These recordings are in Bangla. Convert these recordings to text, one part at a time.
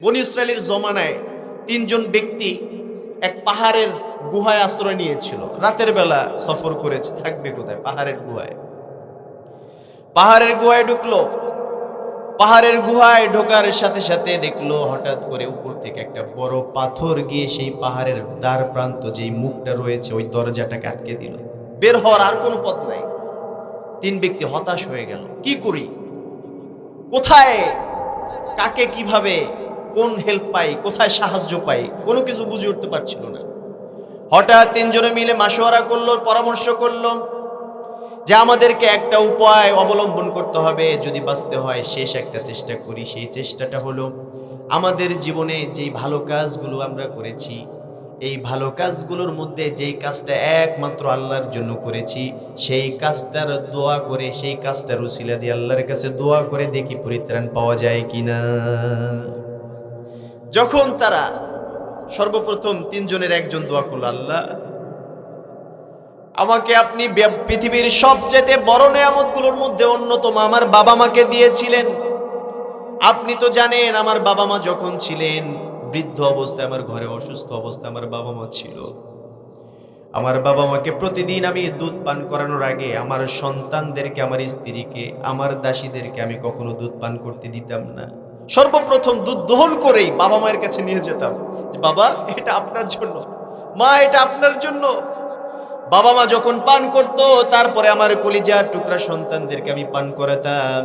বনী ইসরায়েলের জমানায় তিনজন ব্যক্তি এক পাহাড়ের গুহায় আশ্রয় নিয়েছিল। রাতের বেলা সফর করেছে, থাকবে কোথায়? পাহাড়ের গুহায়। পাহাড়ের গুহায় ঢুকলো। পাহাড়ের গুহায় ঢোকার সাথে সাথে দেখলো হঠাৎ করে উপর থেকে একটা বড় পাথর গিয়ে সেই পাহাড়ের দ্বার প্রান্ত, যেই মুখটা রয়েছে ওই দরজাটাকে আটকে দিল। বের হওয়ার আর কোনো পথ নাই। তিন ব্যক্তি হতাশ হয়ে গেল, কি করি, কোথায়, কাকে, কিভাবে, কোন হেল্প পাই, কোথায় সাহায্য পাই, কোনো কিছু বুঝে উঠতে পারছিল না। হঠাৎ তিনজনে মিলে মাশওয়ারা করলো, পরামর্শ করলো যে আমাদেরকে একটা উপায় অবলম্বন করতে হবে, যদি বাঁচতে হয় শেষ একটা চেষ্টা করি। সেই চেষ্টাটা হলো আমাদের জীবনে যেই ভালো কাজগুলো আমরা করেছি, এই ভালো কাজগুলোর মধ্যে যেই কাজটা একমাত্র আল্লাহর জন্য করেছি, সেই কাজটার দোয়া করে, সেই কাজটার উসিলা দিয়ে আল্লাহর কাছে দোয়া করে দেখি পরিত্রাণ পাওয়া যায় কিনা। যখন তারা সর্বপ্রথম তিনজনের একজন দোয়া করল, আল্লাহ আমাকে আপনি পৃথিবীর সবচেয়ে বড় নেয়ামতগুলোর মধ্যে অন্যতম আমার বাবা মাকে দিয়েছিলেন। আপনি তো জানেন আমার বাবা মা যখন ছিলেন বৃদ্ধ অবস্থায়, আমার ঘরে অসুস্থ অবস্থায় আমার বাবা মা ছিল। আমার বাবা মাকে প্রতিদিন আমি দুধ পান করানোর আগে আমার সন্তানদেরকে, আমার স্ত্রীকে, আমার দাসীদেরকে আমি কখনো দুধ পান করতে দিতাম না। সর্বপ্রথম দুধ দোহন করেই বাবা মায়ের কাছে নিয়ে যেতাম যে বাবা এটা আপনার জন্য, মা এটা আপনার জন্য। বাবা মা যখন পান করতো তারপরে আমার কলিজার টুকরা সন্তানদেরকে আমি পান করাতাম।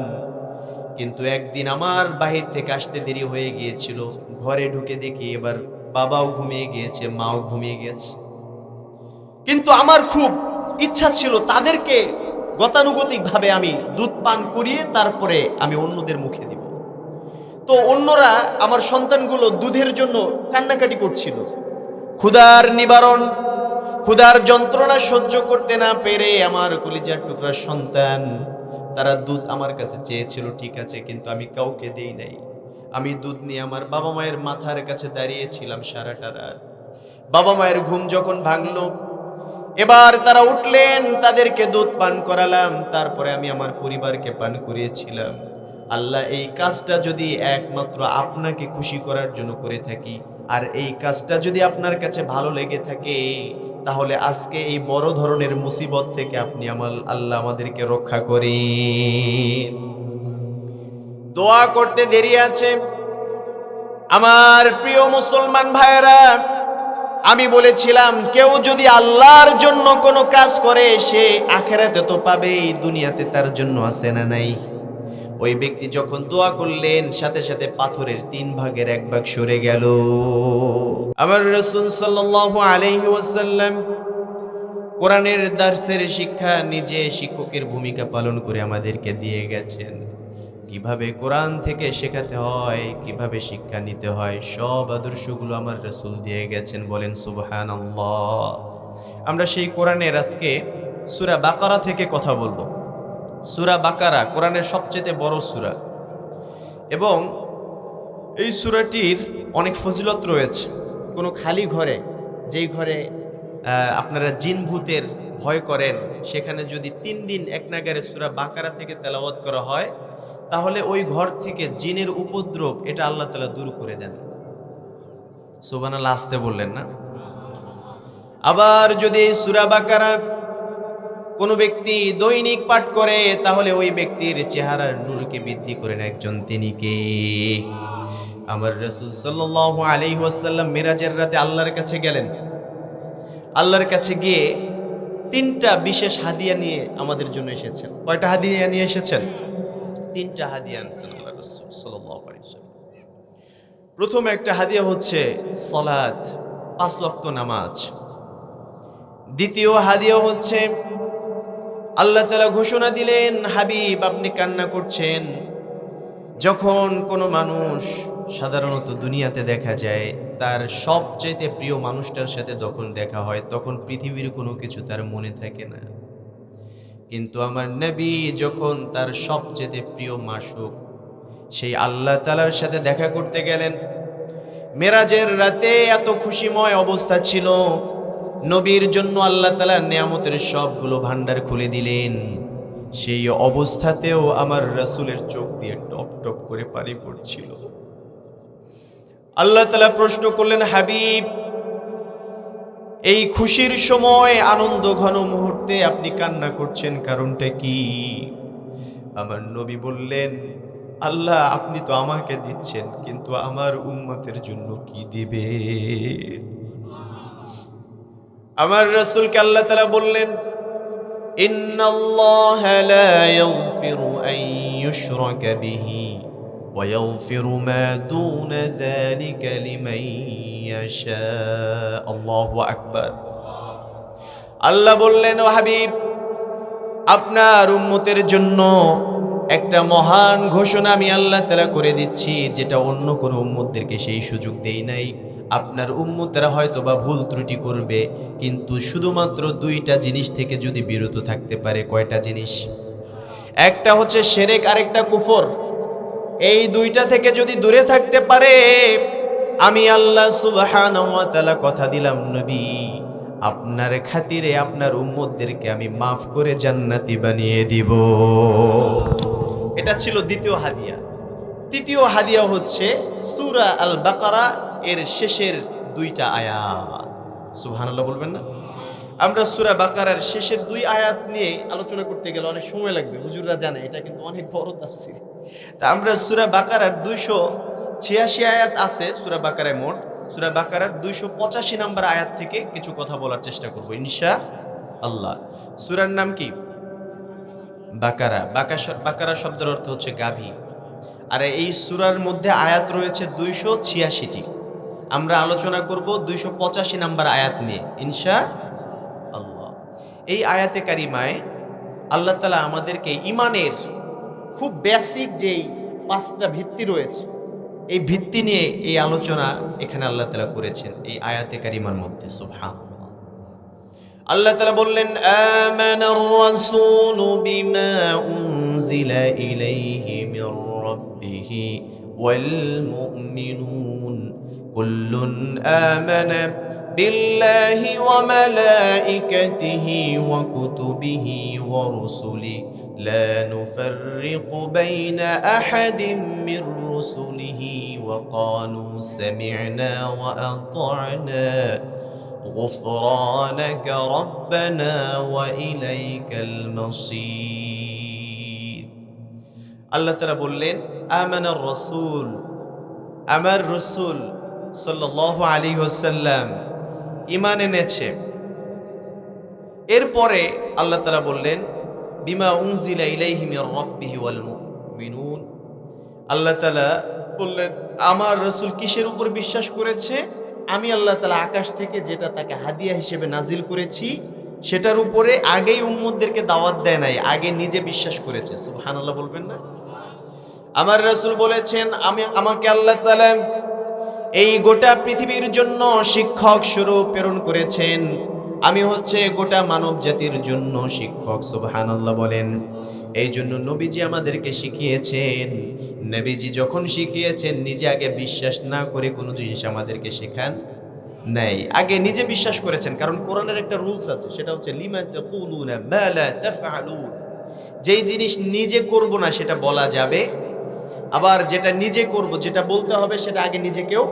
কিন্তু একদিন আমার বাহির থেকে আসতে দেরি হয়ে গিয়েছিল। ঘরে ঢুকে দেখি এবার বাবাও ঘুমিয়ে গিয়েছে, মাও ঘুমিয়ে গেছে। কিন্তু আমার খুব ইচ্ছা ছিল তাদেরকে গতানুগতিক ভাবে আমি দুধ পান করিয়ে তারপরে আমি অন্যদের মুখে দিব। তো অন্যরা, আমার সন্তানগুলো দুধের জন্য কান্নাকাটি করছিল। ক্ষুধার নিবারণ, ক্ষুধার যন্ত্রণা সহ্য করতে না পেরে আমার কলিজার টুকরা সন্তান তারা দুধ আমার কাছে চেয়েছিল, ঠিক আছে, কিন্তু আমি কাউকে দেই নাই। আমি দুধ নিয়ে আমার বাবা মায়ের মাথার কাছে দাঁড়িয়েছিলাম সারাটা রাত। বাবা মায়ের ঘুম যখন ভাঙলো, এবার তারা উঠলেন, তাদেরকে দুধ পান করালাম, তারপরে আমি আমার পরিবারকে পান করিয়েছিলাম। আল্লাহ, এই কাজটা যদি একমাত্র আপনাকে খুশি করার জন্য করে থাকি, আর এই কাজটা যদি আপনার কাছে ভালো লেগে থাকে, তাহলে আজকে এই বড় ধরনের মুসিবত থেকে আপনি আল্লাহ আমাদেরকে রক্ষা করেন। দোয়া করতে দেরি আছে। আমার প্রিয় মুসলমান ভাইয়েরা, আমি বলেছিলাম কেউ যদি আল্লাহর জন্য কোনো কাজ করে সে আখিরাতে তো পাবেই, দুনিয়াতে তার জন্য আছে না নাই? ওই ব্যক্তি যখন দোয়া করলেন সাথে সাথে পাথরের 3 ভাগের 1 ভাগ সরে গেল। আমার রাসূল সাল্লাল্লাহু আলাইহি ওয়াসাল্লাম কোরআনের দার্সের শিক্ষা নিজে শিক্ষকের ভূমিকা পালন করে আমাদেরকে দিয়ে গেছেন। কিভাবে কোরআন থেকে শেখাতে হয়, কিভাবে শিক্ষা নিতে হয়, সব আদর্শগুলো আমার রাসূল দিয়ে গেছেন। বলেন সুবহানাল্লাহ। আমরা সেই কোরআনের আজকে সূরা বাকারা থেকে কথা বলবো। সূরা বাকারা কোরআনের সবচেয়ে বড় সূরা এবং এই সূরাটির অনেক ফজিলত রয়েছে। কোনো খালি ঘরে, যেই ঘরে আপনারা জিন ভূতের ভয় করেন, সেখানে যদি 3 দিন এক নাগারে সূরা বাকারা থেকে তেলাওয়াত করা হয়, তাহলে ওই ঘর থেকে জিনের উপদ্রব এটা আল্লাহ তাআলা দূর করে দেন। সুবহানাল্লাহ, আসতে বললেন না? আবার যদি এই সূরা বাকারা কোনো ব্যক্তি দৈনিক পাঠ করে, তাহলে ওই ব্যক্তির চেহারার নূরকে বৃদ্ধি করেন একজন, তিনি কে? আমার রাসূল সাল্লাল্লাহু আলাইহি ওয়াসাল্লাম মিরাজের রাতে আল্লাহর কাছে গেলেন। আল্লাহর কাছে গিয়ে 3টা বিশেষ হাদিয়া নিয়ে আমাদের জন্য এসেছেন। কয়টা হাদিয়া নিয়ে এসেছেন? 3টা হাদিয়া আনছেন আল্লাহ রাসূল সাল্লাল্লাহু আলাইহি ওয়াসাল্লাম। প্রথম একটা হাদিয়া হচ্ছে সালাত, 5 ওয়াক্ত নামাজ। দ্বিতীয় হাদিয়া হচ্ছে আল্লাহ তাআলা ঘোষণা দিলেন, হাবিব আপনি কান্না করছেন। যখন কোনো মানুষ সাধারণত দুনিয়াতে দেখা যায়, তার সবচেয়ে প্রিয় মানুষটার সাথে যখন দেখা হয়, তখন পৃথিবীর কোনো কিছু তার মনে থাকে না। কিন্তু আমার নবী যখন তার সবচেয়ে প্রিয় মাশউক সেই আল্লাহ তাআলার সাথে দেখা করতে গেলেন, মেরাজের রাতে এত খুশিময় অবস্থা ছিল, নবীর জন্য আল্লাহ তাআলা নিয়ামতের সবগুলো ভান্ডার খুলে দিলেন। সেই অবস্থাতেও আমার রাসূলের চোখ দিয়ে টপ টপ করে পানি পড়ছিল। আল্লাহ তাআলা প্রশ্ন করলেন, হাবিব, এই খুশির সময় আনন্দ ঘন মুহূর্তে আপনি কান্না করছেন, কারণটা কি? আমার নবী বললেন, আল্লাহ আপনি তো আমাকে দিচ্ছেন, কিন্তু আমার উম্মতের জন্য কি দিবে? আমার রাসূলকে আল্লাহ তাআলা বললেন, ইন্নাল্লাহা লা ইয়াগফিরু আন ইউশরাকা বিহি ওয়া ইয়াগফিরু মা দুনা যালিকা লিমান ইয়াশা। আল্লাহু আকবার। আল্লাহ বললেন, ও হাবিব, আপনার উম্মতের জন্য একটা মহান ঘোষণা আমি আল্লাহ তাআলা করে দিচ্ছি, যেটা অন্য কোনো উম্মতদেরকে সেই সুযোগ দেই নাই। আপনার উম্মতেরা হয়তো বা ভুল ত্রুটি করবে, কিন্তু শুধুমাত্র দুইটা জিনিস থেকে যদি বিরত থাকতে পারে। কয়টা জিনিস? একটা হচ্ছে শিরক, আরেকটা কুফর। এই দুইটা থেকে যদি দূরে থাকতে পারে, আমি আল্লাহ সুবহানাহু ওয়া তাআলা কথা দিলাম, নবী আপনার খাতিরে আপনার উম্মতদেরকে আমি মাফ করে জান্নাতি বানিয়ে দিব। এটা ছিল দ্বিতীয় হাদিয়া। তৃতীয় হাদিয়া হচ্ছে সূরা আল বাকারা এর শেষের দুইটা আয়াত। সুবহানাল্লাহ বলবেন না? আমরা সূরা বাকারার শেষের দুই আয়াত নিয়ে আলোচনা করতে গেলে অনেক সময় লাগবে, হুজুররা জানে এটা কিন্তু অনেক বড় তাফসীর। তা আমরা সূরা বাকারার 286 আয়াত আছে সূরা বাকারায় মোট। সূরা বাকারার 285 নম্বর আয়াত থেকে কিছু কথা বলার চেষ্টা করব ইনশাআল্লাহ। সূরার নাম কি? বাকারা। বাকারা শব্দের অর্থ হচ্ছে গাভী। আর এই সূরার মধ্যে আয়াত রয়েছে 286টি। আমরা আলোচনা করব 285 নম্বর আয়াত নিয়ে ইনশাআল্লাহ। এই আয়াতে কারিমায় আল্লাহ তাআলা আমাদেরকে ঈমানের খুব বেসিক যেই 5টা ভিত্তি রয়েছে, এই ভিত্তি নিয়ে এই আলোচনা এখানে আল্লাহ তাআলা করেছেন এই আয়াতে কারিমার মধ্যে। সুবহানাল্লাহ। আল্লাহ তাআলা বললেন, আমানার রাসূলু বিমা উনজিলা ইলাইহি মির রাব্বিহি ওয়াল মুমিনুন কুল্লুন আমানা বিল্লাহি ওয়া মালাইকাতিহি ওয়া কুতুবিহি ওয়া রুসুলিহি لا نفرق بين أحد من رسله وقالوا سمعنا وأطعنا غفرانك ربنا وإليك المصير। আল্লাহ তাআলা বললেন, আমানার রাসূল, আমার রাসূল সাল্লাল্লাহু আলাইহি ওয়াসাল্লাম ঈমান এনেছে। এরপরে আল্লাহ তাআলা বললেন, বিমা উনজিলা ইলাইহি মির রাব্বিহি ওয়াল মুমিনুন। আল্লাহ তাআলা বললেন, আমার রাসূল কিসের উপর বিশ্বাস করেছে? আমি আল্লাহ তাআলা আকাশ থেকে যেটা তাকে হাদিয়া হিসেবে নাজিল করেছি সেটার উপরে আগেই উম্মতদেরকে দাওয়াত দেয় নাই, আগে নিজে বিশ্বাস করেছে। সুবহানাল্লাহ বলবেন না? আমার রাসূল বলেছেন, আমাকে আল্লাহ তাআলা এই গোটা পৃথিবীর জন্য শিক্ষক স্বরূপ প্রেরণ করেছেন। আমি হচ্ছে গোটা মানব জাতির জন্য শিক্ষক। সুবহানাল্লাহ বলেন। এই জন্য নবীজি আমাদেরকে শিখিয়েছেন। নবীজি যখন শিখিয়েছেন, নিজে আগে বিশ্বাস না করে কোনো জিনিস আমাদেরকে শেখান নাই, আগে নিজে বিশ্বাস করেছেন। কারণ কোরআনের একটা রুলস আছে, সেটা হচ্ছে লিমা তাকুলুনা মা লা তাফআলুন। যেই জিনিস নিজে করব না সেটা বলা যাবে, আবার যেটা নিজে করব, যেটা বলতে হবে সেটা আগে নিজেকেও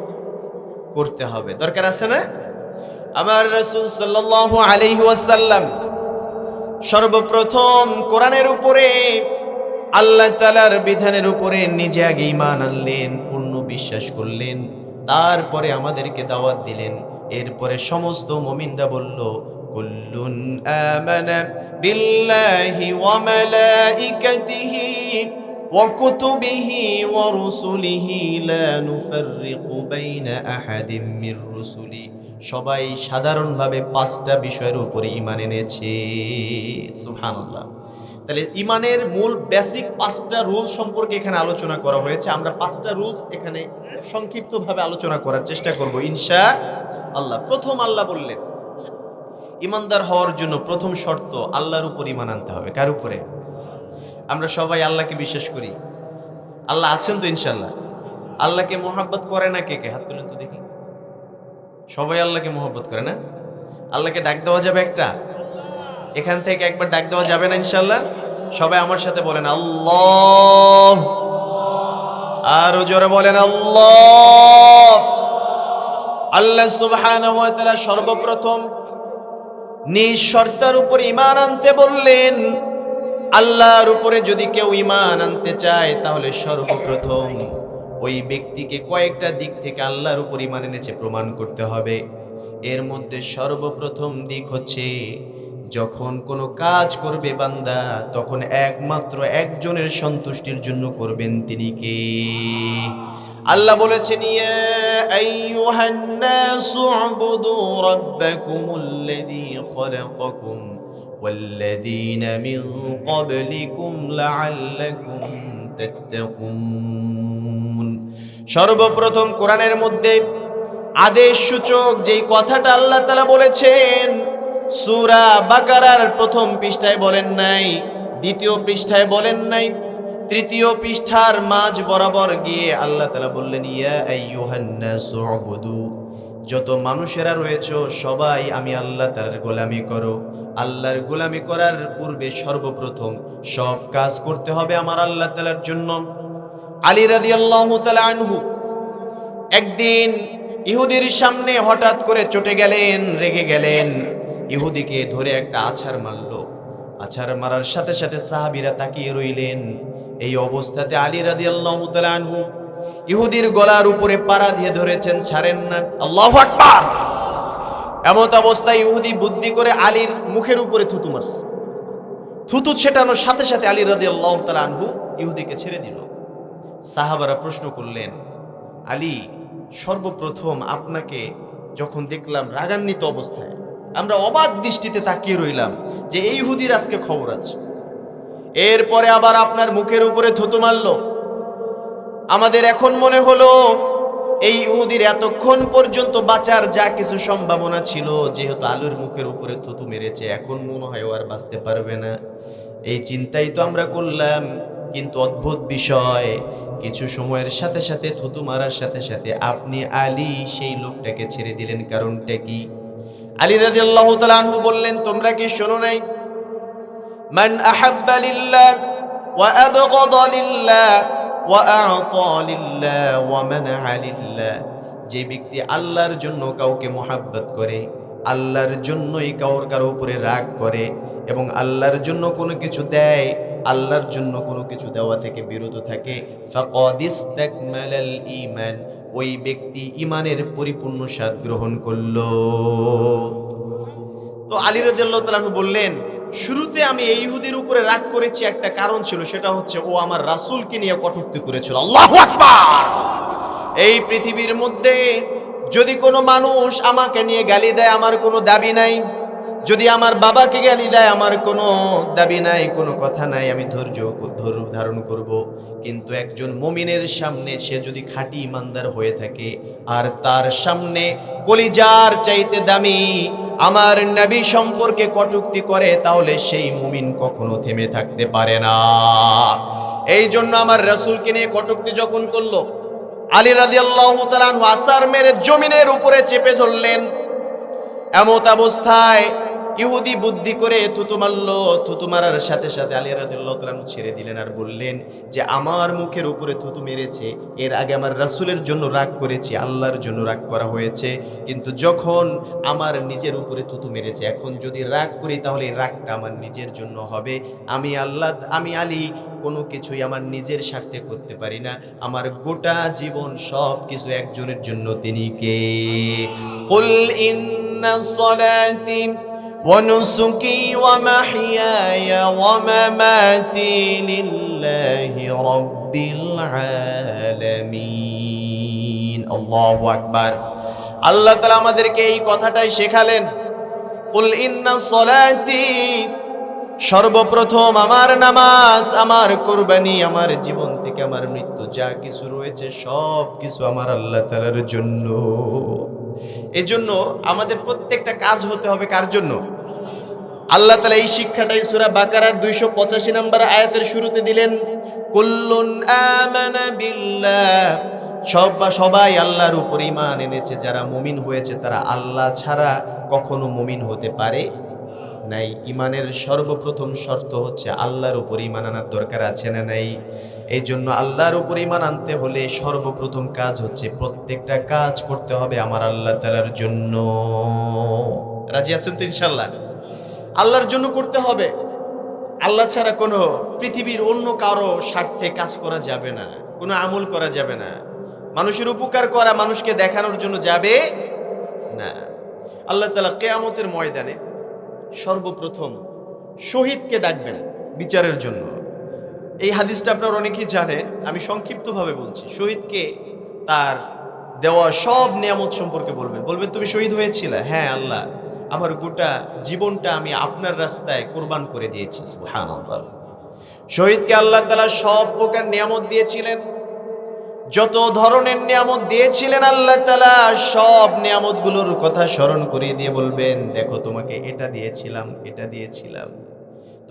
করতে হবে। দরকার আছে না? আমার রাসূল সাল্লাল্লাহু আলাইহি ওয়াসাল্লাম সর্বপ্রথম কোরআনের উপরে, আল্লাহ তাআলার বিধানের উপরে নিজে আগে ঈমান আনলেন, পূর্ণ বিশ্বাস করলেন, তারপরে আমাদেরকে দাওয়াত দিলেন। এরপরে সমস্ত মুমিনরা বলল, কুল্লুন আমানা বিল্লাহি ওয়া মালাইকাতিহি ওয়া কুতুবিহি ওয়া রুসুলিহি লা নুফাররিকু বাইনা আহাদিম মির রুসুলি। সবাই সাধারণভাবে 5টা বিষয়ের উপরে ঈমান এনেছে। সুবহানাল্লাহ। তাহলে ঈমানের মূল বেসিক 5টা রুল সম্পর্কে এখানে আলোচনা করা হয়েছে। আমরা 5টা রুলস এখানে সংক্ষিপ্তভাবে আলোচনা করার চেষ্টা করব ইনশাআল্লাহ। প্রথম আল্লাহ বললেন, ঈমানদার হওয়ার জন্য প্রথম শর্ত আল্লাহর উপর ঈমান আনতে হবে। কার উপরে? আমরা সবাই আল্লাহকে বিশ্বাস করি। আল্লাহ আছেন তো ইনশাআল্লাহ? আল্লাহকে মহব্বত করে না কে কে? হাত তুলেন তো দেখি। সবাই আল্লাহকে মহব্বত করে না? আল্লাহকে ডাক দেওয়া যাবে একটা? এখান থেকে একবার ডাক দেওয়া যাবে না ইনশাআল্লাহ? সবাই আমার সাথে বলেন আল্লাহ। আরো জোরে বলেন আল্লাহ। আল্লাহ সুবহানাহু ওয়া তাআলা সর্বপ্রথম নিজ শর্তের উপর ঈমান আনতে বললেন। আল্লাহর উপরে যদি কেউ ঈমান আনতে চায় তাহলে সর্বপ্রথম ওই ব্যক্তিকে কয়েকটা দিক থেকে আল্লাহর উপর ঈমান এনেছে প্রমাণ করতে হবে। এর মধ্যে সর্বপ্রথম দিক হচ্ছে, যখন কোনো কাজ করবে বান্দা তখন একমাত্র একজনের সন্তুষ্টির জন্য করবেন, তিনি কে? আল্লাহ বলেছেন, ইয়া আইয়ুহান নাসু উবুদু রাব্বাকুমুল্লাযী খালাকাকুম ওয়াল্লাযীনা মিন ক্বাবলিকুম লাআল্লাকুম তাত্তাকুন। সর্বপ্রথম কোরআনের মধ্যে আদেশ সূচক যেই কথাটা আল্লাহ তাআলা বলেছেন, সূরা বাকারার প্রথম পৃষ্ঠায় বলেন নাই, দ্বিতীয় পৃষ্ঠায় বলেন নাই, তৃতীয় পৃষ্ঠার মাঝ বরাবর গিয়ে আল্লাহ তাআলা বললেন, ইয়া আইয়ুহান নাসু উবুদু, যত মানুষেরা রয়েছে সবাই আমি আল্লাহ তাআলার গোলামি করো। আল্লাহর গোলামি করার পূর্বে সর্বপ্রথম সব কাজ করতে হবে আমার আল্লাহ তাআলার জন্য। আলী রাদিয়াল্লাহু তাআলা আনহু একদিন ইহুদির সামনে হঠাৎ করে চটে গেলেন, রেগে গেলেন, ইহুদিকে ধরে একটা আছাড় মারল। আছাড় মারার সাথে সাথে সাহাবীরা তাকিয়ে রইলেন। এই অবস্থাতে আলী রাদিয়াল্লাহু তাআলা আনহু ইহুদির গলার উপরে পাড়া দিয়ে ধরেছেন, ছাড়েন না। আল্লাহু আকবার! এমত অবস্থায় ইহুদি বুদ্ধি করে আলীর মুখের উপরে থুতু মারছে। থুতু ছেটানোর সাথে সাথে আলী রাদিয়াল্লাহু তাআলা আনহু ইহুদিকে ছেড়ে দিল। সাহাবারা প্রশ্ন করলেন, আলী, সর্বপ্রথম আপনাকে যখন দেখলাম রাগান্বিত অবস্থায়, আমরা অবাক দৃষ্টিতে তাকিয়ে রইলাম যে এই ইহুদির আজকে খবর আছে। এরপরে আবার আপনার মুখের উপরে থুতু মারল। আমাদের এখন মনে হলো এই ইহুদির এতক্ষণ পর্যন্ত বাঁচার যা কিছু সম্ভাবনা ছিল, যেহেতু আলুর মুখের উপরে থুতু মেরেছে, এখন মনে হয় ও আর বাঁচতে পারবে না। এই চিন্তাই তো আমরা করলাম। কিন্তু অদ্ভুত বিষয়, কিছু সময়ের সাথে সাথে থুতু মারার সাথে সাথে আপনি আলী সেই লোকটাকে ছেড়ে দিলেন, কারণটা কি? আলী রাদিয়াল্লাহু তাআলা আনহু বললেন, তোমরা কি শোনো নাই? মান আহাব্বা লিল্লাহ ওয়া আবগাদা লিল্লাহ ওয়া আ'তা লিল্লাহ ওয়া মানআ লিল্লাহ, যে ব্যক্তি আল্লাহর জন্য কাউকে মহাব্বত করে, আল্লাহর জন্যই কারো উপরে রাগ করে এবং আল্লাহর জন্য কোনো কিছু দেয়, আল্লাহর জন্য কোনো কিছু দেওয়া থেকে বিরত থাকে, ফাকাদ ইসতাকমালাল ঈমান, ওই ব্যক্তি ঈমানের পরিপূর্ণ স্বাদ গ্রহণ করলো। তো আলী রাদিয়াল্লাহু তাআলা বললেন, শুরুতে আমি এই ইহুদির উপরে রাগ করেছি, একটা কারণ ছিল, সেটা হচ্ছে ও আমার রাসূলকে নিয়ে কটূক্তি করেছিল। আল্লাহু আকবার! এই পৃথিবীর মধ্যে যদি কোনো মানুষ আমাকে নিয়ে গালি দেয়, আমার কোনো দাবি নাই। যদি আমার বাবাকে গালি দেয়, আমার কোনো দাবি নাই, কোনো কথা নাই, আমি ধৈর্য ধারণ করব। কিন্তু একজন মুমিনের সামনে সে যদি খাঁটি ইমানদার হয়ে থাকে আর তার সামনে কলিজার চাইতে দামি আমার নবী সম্পর্কে কটূক্তি করে, তাহলে সেই মুমিন কখনো থেমে থাকতে পারে না। এই জন্য আমার রাসূলকে নিয়ে কটূক্তি যখন করলো, আলী রাদিয়াল্লাহু তাআলা আনহু আছাড় মেরে জমিনের উপরে চেপে ধরলেন। এমত অবস্থায় ইহুদি বুদ্ধি করে থুতু মারল। থুতু মারার সাথে সাথে আলী রাদিয়াল্লাহু তাআলা আনহু ছেড়ে দিলেন আর বললেন যে আমার মুখের উপরে থুতু মেরেছে, এর আগে আমার রাসূলের জন্য রাগ করেছি, আল্লাহর জন্য রাগ করা হয়েছে, কিন্তু যখন আমার নিজের উপরে থুতু মেরেছে, এখন যদি রাগ করি তাহলে এই রাগটা আমার নিজের জন্য হবে। আমি আলী কোনো কিছুই আমার নিজের স্বার্থে করতে পারি না, আমার গোটা জীবন সব কিছু একজনের জন্য, তিনি কে? কুল ইন্না সলাতি ونسكي ومحياي ومماتي لله رب العالمين। আল্লাহু আকবার! আল্লাহ তাআলা আমাদেরকে এই কথাটাই শেখালেন। কুল ইন্না সলাতি, সর্বপ্রথম আমার নামাজ, আমার কুরবানি, আমার জীবন থেকে আমার মৃত্যু, যা কিছু রয়েছে সব কিছু আমার আল্লাহ তাআলার জন্য। এজন্য আমাদের প্রত্যেকটা কাজ হতে হবে কার জন্য? আল্লাহ তাআলা এই শিক্ষাটাই সূরা বাকারার 285 নম্বর আয়াতের শুরুতে দিলেন, কুল্লুন আমানা বিল্লাহ, সবাই আল্লাহর উপর ঈমান এনেছে। যারা মুমিন হয়েছে তারা আল্লাহ ছাড়া কখনো মুমিন হতে পারে নাই। ঈমানের সর্বপ্রথম শর্ত হচ্ছে আল্লাহর উপর ঈমান আনার দরকার আছে না নাই? এই জন্য আল্লাহর উপর ঈমান আনতে হলে সর্বপ্রথম কাজ হচ্ছে প্রত্যেকটা কাজ করতে হবে আমার আল্লাহ তাআলার জন্য। রাজি আছেন তো ইনশাআল্লাহ? আল্লাহর জন্য করতে হবে। আল্লাহ ছাড়া কোনো পৃথিবীর অন্য কারো স্বার্থে কাজ করা যাবে না, কোনো আমল করা যাবে না, মানুষের উপকার করা মানুষকে দেখানোর জন্য যাবে না। আল্লাহ তাআলা কিয়ামতের ময়দানে সর্বপ্রথম শহীদকে ডাকবেন বিচারের জন্য। এই হাদিসটা আপনারা অনেকেই জানেন, আমি সংক্ষিপ্তভাবে বলছি। শহীদকে তার দেওয়া সব নিয়ামত সম্পর্কে বলবেন তুমি শহীদ হয়েছিলে? হ্যাঁ আল্লাহ, আমার গোটা জীবনটা আমি আপনার রাস্তায় কোরবান করে দিয়েছি। সুবহানাল্লাহ। শহীদকে আল্লাহ তাআলা সব প্রকার নিয়ামত দিয়েছিলেন, যত ধরনের নিয়ামত দিয়েছিলেন আল্লাহ তাআলা সব নিয়ামতগুলোর কথা স্মরণ করিয়ে দিয়ে বলবেন, দেখো তোমাকে এটা দিয়েছিলাম, এটা দিয়েছিলাম,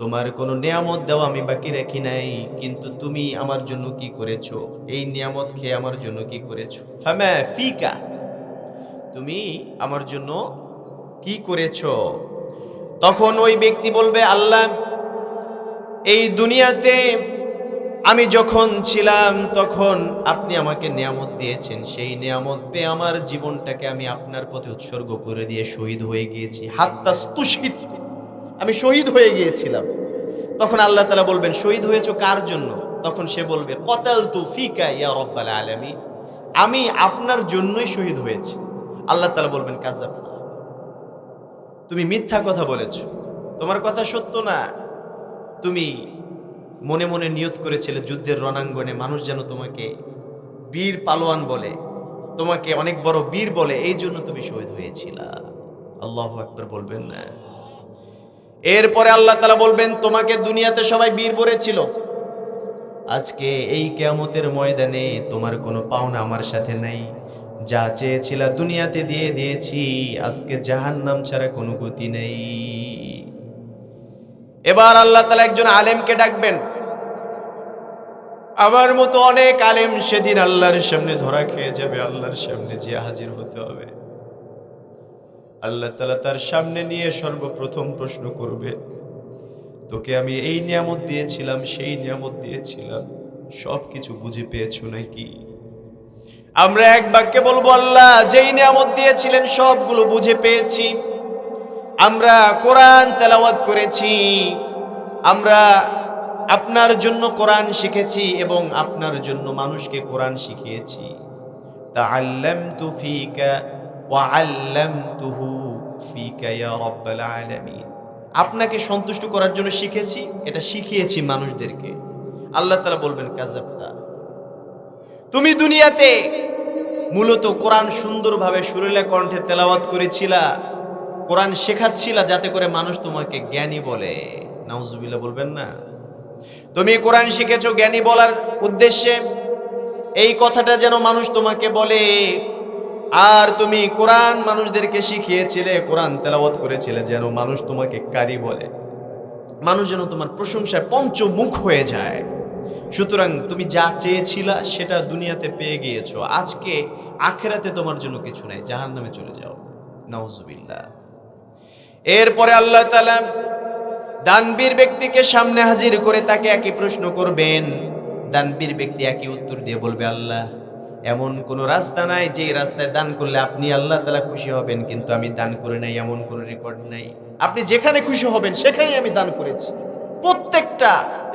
তোমার কোনো নিয়ামত দেওয়া আমি বাকি রাখি নাই, কিন্তু তুমি আমার জন্য কি করেছো? এই নিয়ামত খেয়ে আমার জন্য কি করেছো? ফামা ফিকা, তুমি আমার জন্য কি করেছো? তখন ওই ব্যক্তি বলবে, আল্লাহ, এই দুনিয়াতে আমি যখন ছিলাম তখন আপনি আমাকে নিয়ামত দিয়েছেন, সেই নিয়ামত পেয়ে আমার জীবনটাকে আমি আপনার পথে উৎসর্গ করে দিয়ে শহীদ হয়ে গিয়েছি। হাত্তাস্তুশহিদ, আমি শহীদ হয়ে গিয়েছিলাম। তখন আল্লাহ তাআলা বলবেন, শহীদ হয়েছো কার জন্য? তখন সে বলবে, কতালতু ফিকা ইয়া রাব্বাল আলামিন, আমি আপনার জন্যই শহীদ হয়েছি। আল্লাহ তাআলা বলবেন, কাযাবতা, তুমি মিথ্যা কথা বলেছো, তোমার কথা সত্য না। তুমি মনে মনে নিয়ত করেছিলে যুদ্ধের রণাঙ্গনে মানুষ যেন তোমাকে বীর পালোয়ান বলে, তোমাকে অনেক বড় বীর বলে, এই জন্য তুমি শহীদ হয়েছিলা। আল্লাহু আকবার বলবেন না? এরপরে আল্লাহ তাআলা বলবেন, তোমাকে দুনিয়াতে সবাই বীর বলেছিল, আজকে এই কিয়ামতের ময়দানে তোমার কোনো পাওনা আমার সাথে নাই, যা চেয়েছিলা দুনিয়াতে দিয়ে দিয়েছি, আজকে জাহান্নাম ছাড়া কোনো গতি নেই। এবার আল্লাহ তাআলা একজন আলেমকে ডাকবেন। আমার মতো অনেক আলেম সেদিন আল্লাহর সামনে ধরা খেয়ে যাবে, আল্লাহর সামনে যে হাজির হতে হবে। আল্লাহ তাআলা তার সামনে নিয়ে সর্বপ্রথম প্রশ্ন করবে, তোকে আমি এই নিয়ামত দিয়েছিলাম, সেই নিয়ামত দিয়েছিলাম, সব কিছু বুঝে পেয়েছো নাকি? আমরা এক বাক্যে বলবো, আল্লাহ, যেই নিয়ামত দিয়েছিলেন সবগুলো বুঝে পেয়েছি। আমরা কোরআন তেলাওয়াত করেছি, আমরা আপনার জন্য কোরআন শিখেছি এবং আপনার জন্য মানুষকে কোরআন শিখিয়েছি। তাআল্লামতু ফীকা ওয়া আল্লামতুহু ফীকা ইয়া রাব্বাল আলামিন, আপনাকে সন্তুষ্ট করার জন্য শিখেছি, এটা শিখিয়েছি মানুষদেরকে। আল্লাহ তাআলা বলবেন, কাযাবতা, তুমি দুনিয়াতে মূলত কোরআন সুন্দরভাবে সুরেলা কণ্ঠে তেলাওয়াত করেছিলা, কোরআন শেখাচ্ছিলা যাতে করে মানুষ তোমাকে জ্ঞানী বলে। নাউজুবিল্লাহ বলবেন না? তুমি কোরআন শিখেছো জ্ঞানী বলার উদ্দেশ্যে, এই কথাটা যেন মানুষ তোমাকে বলে। আর তুমি কোরআন মানুষদেরকে শিখিয়েছিলে, কোরআন তেলাওয়াত করেছিলে যেন মানুষ তোমাকে কারি বলে, মানুষ যেন তোমার প্রশংসায় পঞ্চমুখ হয়ে যায়। সুতরাং তুমি যা চেয়েছিলা সেটা দুনিয়াতে পেয়ে গিয়েছো, আজকে আখিরাতে তোমার জন্য কিছু নাই, জাহান্নামে চলে যাও। নাউজুবিল্লাহ। এরপরে আল্লাহ তাআলা দানবীর ব্যক্তিকে সামনে হাজির করে তাকে একই প্রশ্ন করবেন। দানবীর ব্যক্তি একই উত্তর দিয়ে বলবে, আল্লাহ, এমন কোনো রাস্তা নাই যে রাস্তায় দান করলে আপনি আল্লাহ তাআলা খুশি হবেন, কিন্তু আমি দান করে নাই, এমন কোনো রেকর্ড নাই। আপনি যেখানে খুশি হবেন সেখানেই আমি দান করেছি, প্রত্যেকটা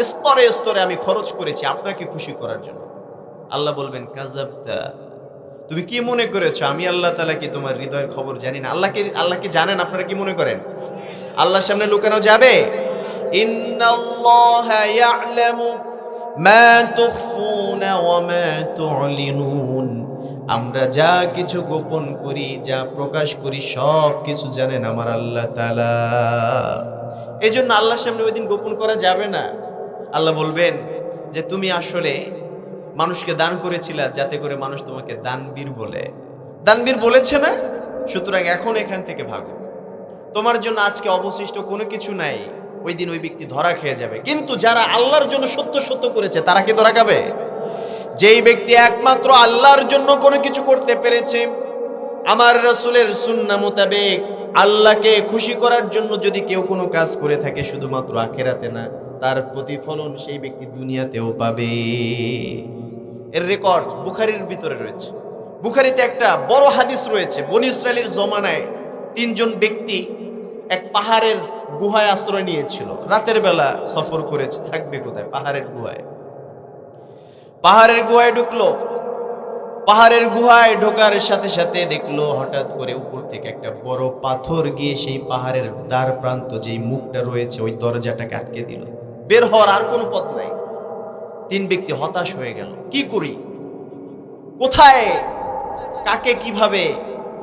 স্তরে স্তরে আমি খরচ করেছি আপনাকে খুশি করার জন্য। আল্লাহ বলবেন, কাযাবতা, তুমি কি মনে করেছো আমি আল্লাহ তাআলা কি তোমার হৃদয়ের খবর জানি না? আল্লাহ কি জানেন? আপনারা কি মনে করেন আল্লাহর সামনে লুকানো যাবে? ইন্নাল্লাহা ইয়া'লামু মা তুখফুনা ওয়া মা তু'লিনুন, আমরা যা কিছু গোপন করি, যা প্রকাশ করি, সব কিছু জানেন আমার আল্লাহ তাআলা। এই জন্য আল্লাহর সামনে ওই দিন গোপন করা যাবে না। আল্লাহ বলবেন যে তুমি আসলে মানুষকে দান করেছিলা যাতে করে মানুষ তোমাকে দানবীর বলে। দানবীর বলেছে না? সুতরাং এখন এখান থেকে ভাগো, তোমার জন্য আজকে অবশিষ্ট কোনো কিছু নাই। ওই দিন ওই ব্যক্তি ধরা খেয়ে যাবে। কিন্তু যারা আল্লাহর জন্য সত্য সত্য করেছে তারা কি ধরা খাবে? যেই ব্যক্তি একমাত্র আল্লাহর জন্য কোনো কিছু করতে পেরেছে, আমার রাসূলের সুন্নাহ মোতাবেক আল্লাহকে খুশি করার জন্য যদি কেউ কোনো কাজ করে থাকে, শুধুমাত্র আখিরাতে না, তার প্রতিফলন সেই ব্যক্তি দুনিয়াতেও পাবে। এর রেকর্ড বুখারীর ভিতরে রয়েছে। বুখারীতে একটা বড় হাদিস রয়েছে। বনী ইসরাইলের জমানায় 3 জন ব্যক্তি এক পাহাড়ের গুহায় আশ্রয় নিয়েছিল। রাতের বেলা সফর করেছে, থাকবে কোথায়? পাহাড়ের গুহায়। পাহাড়ের গুহায় ঢুকলো। পাহাড়ের গুহায় ঢোকার সাথে সাথে দেখলো হঠাৎ করে উপর থেকে একটা বড় পাথর গিয়ে সেই পাহাড়ের দ্বার প্রান্ত যেই মুখটা রয়েছে ওই দরজাটাকে আটকে দিল। বের হওয়ার আর কোনো পথ নাই। 3 ব্যক্তি হতাশ হয়ে গেল। কি করি, কোথায়, কাকে, কিভাবে,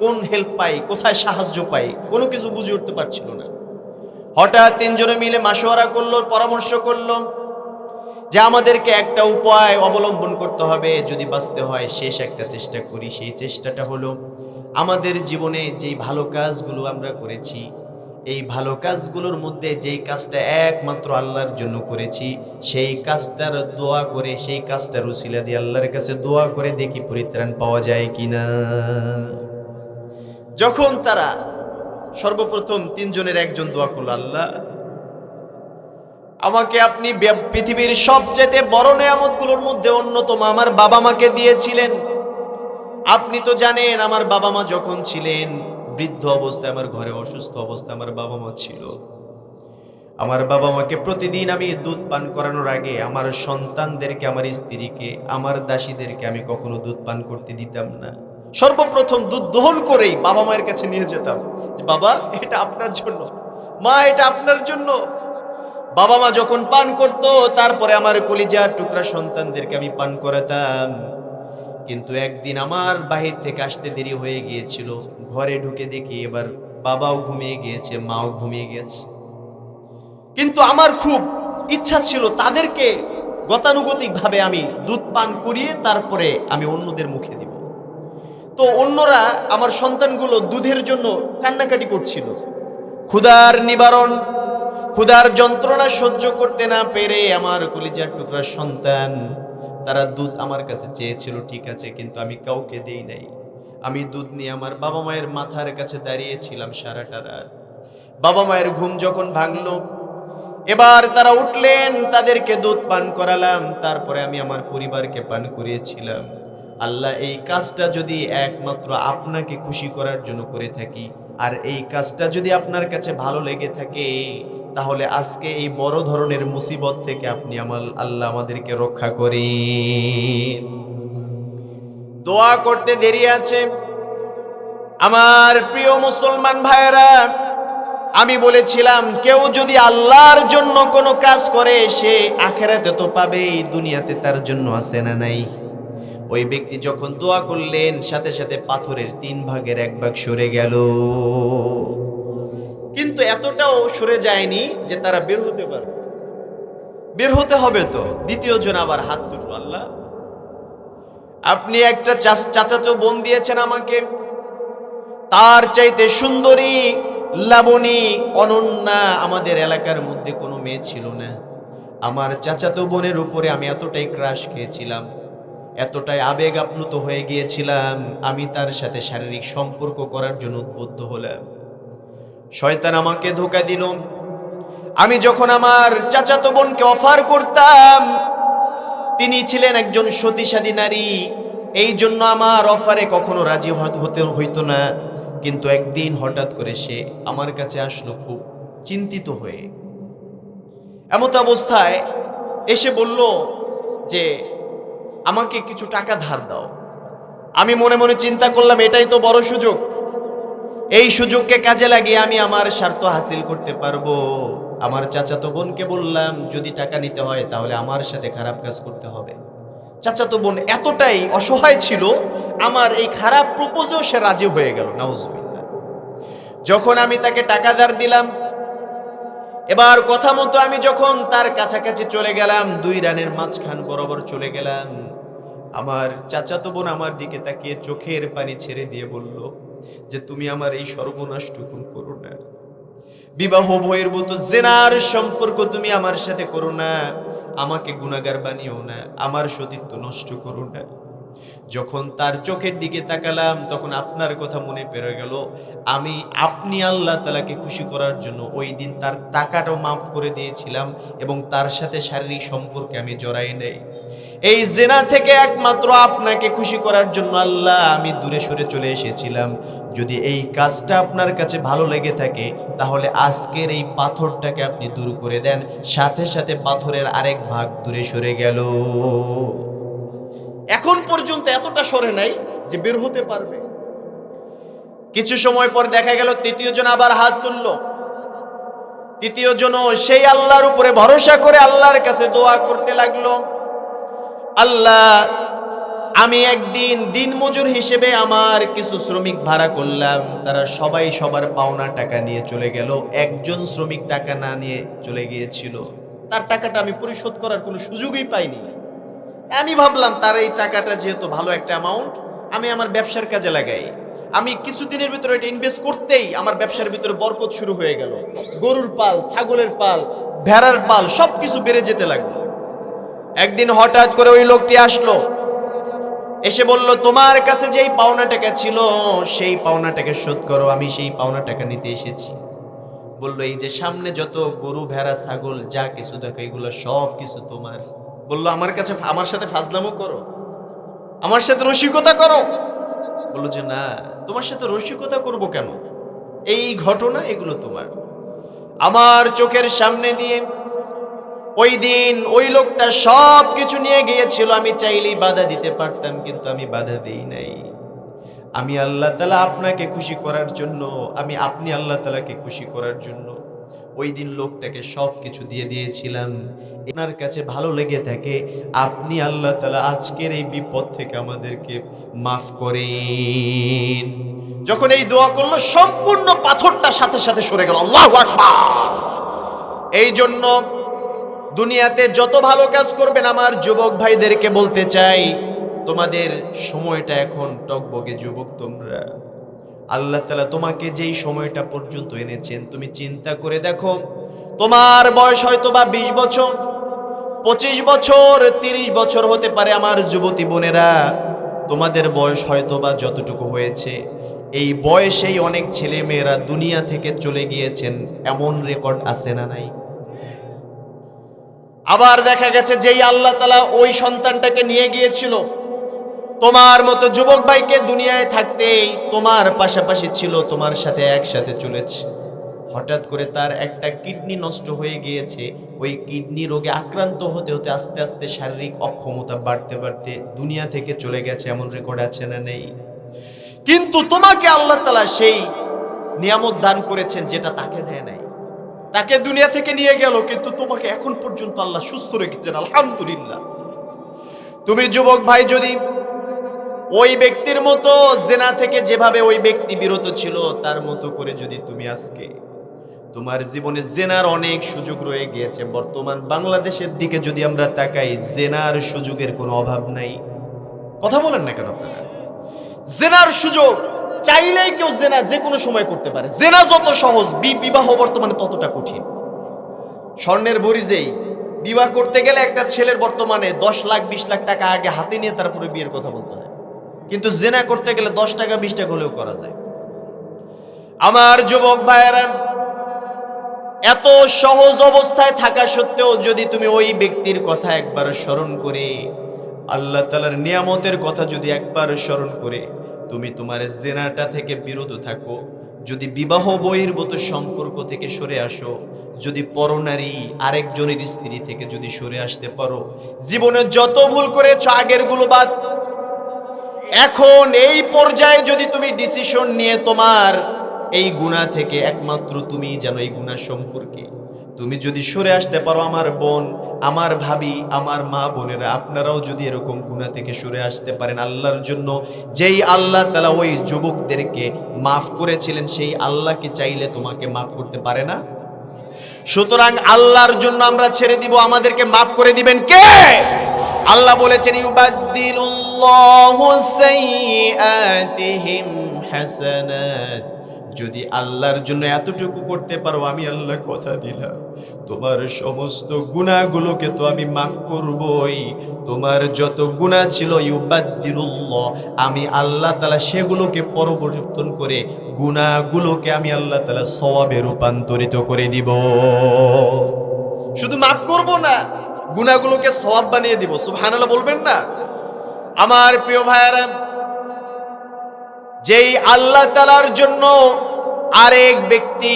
কোন হেল্প পাই, কোথায় সাহায্য পাই, কোনো কিছু বুঝে উঠতে পারছিল না। হঠাৎ 3 জনে মিলে মাশওয়ারা করলো, পরামর্শ করলো যে আমাদেরকে একটা উপায় অবলম্বন করতে হবে, যদি বাঁচতে হয় শেষ একটা চেষ্টা করি। সেই চেষ্টাটা হলো আমাদের জীবনে যেই ভালো কাজগুলো আমরা করেছি, এই ভালো কাজগুলোর মধ্যে যেই কাজটা একমাত্র আল্লাহর জন্য করেছি, সেই কাজটার দোয়া করে, সেই কাজটার উসিলা দিয়ে আল্লাহর কাছে দোয়া করে দেখি পরিত্রাণ পাওয়া যায় কিনা। যখন তারা সর্বপ্রথম 3 জনের একজন দোয়া করল, আল্লাহ আমাকে আপনি পৃথিবীর সবচেয়ে বড় নেয়ামতগুলোর মধ্যে অন্যতম আমার বাবা মাকে দিয়েছিলেন। আপনি তো জানেন আমার বাবা মা যখন ছিলেন বৃদ্ধ অবস্থায়, আমার ঘরে অসুস্থ অবস্থায় আমার বাবা মা ছিল। আমার বাবা মাকে প্রতিদিন আমি দুধ পান করানোর আগে আমার সন্তানদেরকে, আমার স্ত্রীকে, আমার দাসীদেরকে আমি কখনো দুধ পান করতে দিতাম না। সর্বপ্রথম দুধ দোহন করেই বাবা মায়ের কাছে নিয়ে যেতাম যে বাবা এটা আপনার জন্য, মা এটা আপনার জন্য। বাবা মা যখন পান করতো তারপরে আমার কলিজার টুকরা সন্তানদেরকে আমি পান করাতাম। কিন্তু একদিন আমার বাহির থেকে আসতে দেরি হয়ে গিয়েছিল। ঘরে ঢুকে দেখি এবার বাবাও ঘুমিয়ে গিয়েছে, মাও ঘুমিয়ে গেছে। কিন্তু আমার খুব ইচ্ছা ছিল তাদেরকে গতানুগতিকভাবে আমি দুধ পান করিয়ে তারপরে আমি অন্যদের মুখে দিব। তো অন্যরা, আমার সন্তানগুলো দুধের জন্য কান্নাকাটি করছিল। ক্ষুধার নিবারণ, ক্ষুধার যন্ত্রণা সহ্য করতে না পেরে আমার কলিজার টুকরা সন্তান তারা দুধ আমার কাছে চেয়েছিল, ঠিক আছে, কিন্তু আমি কাউকে দেই নাই। আমি দুধ নিয়ে আমার বাবা মায়ের মাথার কাছে দাঁড়িয়েছিলাম সারাটা রাত। বাবা মায়ের ঘুম যখন ভাঙলো, এবার তারা উঠলেন, তাদেরকে দুধ পান করালাম, তারপরে আমি আমার পরিবারকে পান করিয়েছিলাম। আল্লাহ, এই কাজটা যদি একমাত্র আপনাকে খুশি করার জন্য করে থাকি, আর এই কাজটা যদি আপনার কাছে ভালো লেগে থাকে, তাহলে আজকে এই বড় ধরনের মুসিবত থেকে আপনি আল্লাহ আমাদেরকে রক্ষা করেন। দোয়া করতে দেরি আছে। আমার প্রিয় মুসলমান ভাইয়েরা, আমি বলেছিলাম কেউ যদি আল্লাহর জন্য কোনো কাজ করে সে আখিরাতে তো পাবেই, দুনিয়াতে তার জন্য আছে না নাই? ওই ব্যক্তি যখন দোয়া করলেন সাথে সাথে পাথরের 3 ভাগের 1 ভাগ সরে গেল। কিন্তু এতটাও সরে যায়নি যে তারা বের হতে পারবে। বের হতে হবে তো। দ্বিতীয় জন আবার হাত তুলল, আল্লাহ আপনি একটা চাচাতো বোন দিয়েছেন আমাকে, তার চাইতে সুন্দরী, লাবণী, অনন্যা আমাদের এলাকার মধ্যে কোনো মেয়ে ছিল না। আমার চাচাতো বোনের উপরে আমি এতটাই ক্রাশ খেয়েছিলাম, এতটাই আবেগ আপ্লুত হয়ে গিয়েছিলাম, আমি তার সাথে শারীরিক সম্পর্ক করার জন্য উদ্বুদ্ধ হলাম। শয়তান আমাকে ধোঁকা দিল। আমি যখন আমার চাচাতো বোনকে অফার করতাম, তিনি ছিলেন একজন সতীসাধী নারী, এই জন্য আমার অফারে কখনো রাজি হইতো না। কিন্তু একদিন হঠাৎ করে সে আমার কাছে আসলো খুব চিন্তিত হয়ে। এমত অবস্থায় এসে বলল যে আমাকে কিছু টাকা ধার দাও। আমি মনে মনে চিন্তা করলাম এটাই তো বড় সুযোগ, এই সুযোগকে কাজে লাগিয়ে আমি আমার স্বার্থ হাসিল করতে পারবো। আমার চাচাতো বোনকে বললাম যদি টাকা নিতে হয় তাহলে আমার সাথে খারাপ কাজ করতে হবে। চাচাতো বোন এতটাই অসহায় ছিল, আমার এই খারাপ প্রপোজও সে রাজি হয়ে গেল। নাউজুবিল্লাহ। যখন আমি তাকে টাকা ধার দিলাম, এবার কথা মতো আমি যখন তার কাছাকাছি চলে গেলাম, 2 রানের মাঝখান বরাবর চলে গেলাম, আমার চাচাতো বোন আমার দিকে তাকিয়ে চোখের পানি ছেড়ে দিয়ে বলল যে তুমি আমার এই সর্বনাশটুকু করো না, বিবাহ বহির্ভূত জেনার সম্পর্ক তুমি আমার সাথে করো না, আমাকে গুনাহগার বানিও না, আমার সতীত্ব নষ্ট করো না। যখন তার চোখের দিকে তাকালাম তখন আপনার কথা মনে পড়ে গেল। আপনি আল্লাহ তাআলাকে খুশি করার জন্য ওই দিন তার টাকাটাও মাফ করে দিয়েছিলাম এবং তার সাথে শারীরিক সম্পর্কে আমি জড়াই নাই। এই জেনা থেকে একমাত্র আপনাকে খুশি করার জন্য আল্লাহ আমি দূরে সরে চলে এসেছিলাম। যদি এই কাজটা আপনার কাছে ভালো লেগে থাকে তাহলে আজকের এই পাথরটাকে আপনি দূর করে দেন। সাথে সাথে পাথরের আরেক ভাগ দূরে সরে গেল। এখন পর্যন্ত এতটা সরে নাই যে বের হতে পারবে। কিছু সময় পর দেখা গেল তৃতীয় জন আবার হাত তুলল। তৃতীয় জন সেই আল্লাহর উপরে ভরসা করে আল্লাহর কাছে দোয়া করতে লাগলো, আল্লাহ আমি একদিন দিনমজুর হিসেবে আমার কিছু শ্রমিক ভাড়া করলাম, তারা সবাই সবার পাওনা টাকা নিয়ে চলে গেল। একজন শ্রমিক টাকা না নিয়ে চলে গিয়েছিল, তার টাকাটা আমি পরিশোধ করার কোনো সুযোগই পাইনি। আমি ভাবলাম তার এই টাকাটা যেহেতু ভালো একটা অ্যামাউন্ট, আমি আমার ব্যবসার কাজে লাগাই। আমি কিছুদিনের ভিতরে এটা ইনভেস্ট করতেই আমার ব্যবসার ভিতরে বরকত শুরু হয়ে গেল। গরুর পাল, ছাগলের পাল, ভেড়ার পাল সবকিছু বেড়ে যেতে লাগলো। একদিন হঠাৎ করে ওই লোকটি আসলো, এসে বলল তোমার কাছে যেই পাওনা টাকা ছিল সেই পাওনা টাকা শোধ করো, আমি সেই পাওনা টাকা নিতে এসেছি। বলল এই যে সামনে যত গরু ভেড়া ছাগল যা কিছু দেখো এগুলো সব কিছু তোমার। বলল আমার সাথে ফাজলামো করো, আমার সাথে রসিকতা করো। বলল যে না, তোমার সাথে রসিকতা করব কেন, এই ঘটনা এগুলো তোমার। আমার চোখের সামনে দিয়ে ওই দিন ওই লোকটা সব কিছু নিয়ে গিয়েছিল, আমি চাইলেই বাধা দিতে পারতাম কিন্তু আমি বাধা দেই নাই। আমি আল্লাহ তাআলা আপনাকে খুশি করার জন্য, আপনি আল্লাহ তাআলাকে খুশি করার জন্য ওই দিন লোকটাকে সব কিছু দিয়ে দিয়েছিলাম। আপনার কাছে ভালো লেগে থাকে আপনি আল্লাহ তাআলা আজকের এই বিপদ থেকে আমাদেরকে মাফ করেন। যখন এই দোয়া করলো সম্পূর্ণ পাথরটা সাথে সাথে সরে গেল। আল্লাহু আকবার। এই জন্য দুনিয়াতে যত ভালো কাজ করবেন আমার যুবক ভাইদেরকে বলতে চাই, তোমাদের সময়টা এখন টকবগে যুবক তোমরা। আল্লাহ তাআলা তোমাকে যেই সময়টা পর্যন্ত এনেছেন তুমি চিন্তা করে দেখো, তোমার বয়স হয়তো বা 20 বছর, 25 বছর, 30 বছর হতে পারে। আমার যুবতী বোনেরা, তোমাদের বয়স হয়তো বা যতটুকু হয়েছে, এই বয়সেই অনেক ছেলে মেয়েরা দুনিয়া থেকে চলে গিয়েছেন, এমন রেকর্ড আছে না নাই? আবার দেখা গেছে যেই আল্লাহ তাআলা ওই সন্তানটাকে নিয়ে গিয়েছিল, তোমার মতো যুবক ভাইকে দুনিয়ায় থাকতেই তোমার পাশাপাশি ছিল, তোমার সাথে একসাথে চলেছে, হঠাৎ করে তার একটা কিডনি নষ্ট হয়ে গিয়েছে। ওই কিডনি রোগে আক্রান্ত হতে হতে আস্তে আস্তে শারীরিক অক্ষমতা বাড়তে বাড়তে দুনিয়া থেকে চলে গেছে, এমন রেকর্ড আছে না নেই? কিন্তু তোমাকে আল্লাহ তাআলা সেই নিয়ামত দান করেছেন যেটা তাকে দেয় নাই। তাকে দুনিয়া থেকে নিয়ে গেল কিন্তু তোমাকে এখন পর্যন্ত আল্লাহ সুস্থ রেখেছেন, আলহামদুলিল্লাহ। তুমি যুবক ভাই যদি ওই ব্যক্তির মতো জেনা থেকে যেভাবে ওই ব্যক্তি বিরত ছিল তার মতো করে যদি তুমি আজকে, তোমার জীবনে জেনার অনেক সুযোগ রয়ে গিয়েছে। বর্তমান বাংলাদেশের দিকে যদি আমরা তাকাই, জেনার সুযোগের কোনো অভাব নাই। কথা বলেন না কেন আপনারা? জেনার সুযোগ চাইলেই কেউ জেনা যে কোনো সময় করতে পারে। জেনা যত সহজ, বিবাহ বর্তমানে ততটা কঠিন। স্বর্ণের বরিজেই বিবাহ করতে গেলে একটা ছেলের বর্তমানে 10 লাখ 20 লাখ টাকা আগে হাতে নিয়ে তারপরে বিয়ের কথা বলতে হয়, কিন্তু জেনা করতে গেলে 10 টাকা 20 টাকা হলেও করা যায়। আমার যুবক ভাইয়েরা, এত সহজ অবস্থায় থাকা সত্ত্বেও যদি তুমি ওই ব্যক্তির কথা একবার স্মরণ করে, আল্লাহ তাআলার নিয়ামতের কথা যদি একবার স্মরণ করে তুমি তোমার জেনাটা থেকে বিরত থাকো, যদি বিবাহ বহির্ভূত সম্পর্ক থেকে সরে আসো, যদি পরনারী আরেকজনের স্ত্রী থেকে যদি সরে আসতে পারো, জীবনে যত ভুল করেছো আগের গুলো বাদ, এখন এই পর্যায়ে যদি তুমি ডিসিশন নিয়ে তোমার এই গুনাহ থেকে একমাত্র তুমি জানো এই গুনাহ সম্পর্কে তুমি যদি সরে আসতে পারো, আমার বোন, আমার ভাবি, আমার মা বোনেরা, আপনারাও যদি এরকম গুনাহ থেকে সরে আসতে পারেন, আল্লাহর জন্য যেই আল্লাহ তাআলা ওই যুবকদেরকে মাফ করেছিলেন সেই আল্লাহকে চাইলে তোমাকে মাফ করতে পারে না? সুতরাং আল্লাহর জন্য আমরা ছেড়ে দিব, আমাদেরকে মাফ করে দিবেন কে? আল্লাহ বলেছেন ইউবাদদিলুল্লাহু সাইয়্যাতিহিম হাসানাত, যদি আল্লাহর জন্য এতটুকু করতে পারো, আমি আল্লাহ কথা দিলাম তোমার সমস্ত গুনাহগুলোকে তো আমি মাফ করবই। তোমার যত গুনাহ ছিল ইউবাদদিলুল্লাহ, আমি আল্লাহ তাআলা সেগুলোকে পরিবর্তন করে গুনাহগুলোকে আমি আল্লাহ তাআলা সওয়াবে রূপান্তরিত করে দিব। শুধু মাফ করব না, গুনাহগুলোকে সওয়াব বানিয়ে দিব। সুবহানাল্লাহ বলবেন না? আমার প্রিয় ভাইয়েরা, যেই আল্লাহ তাআলার জন্য আরেক ব্যক্তি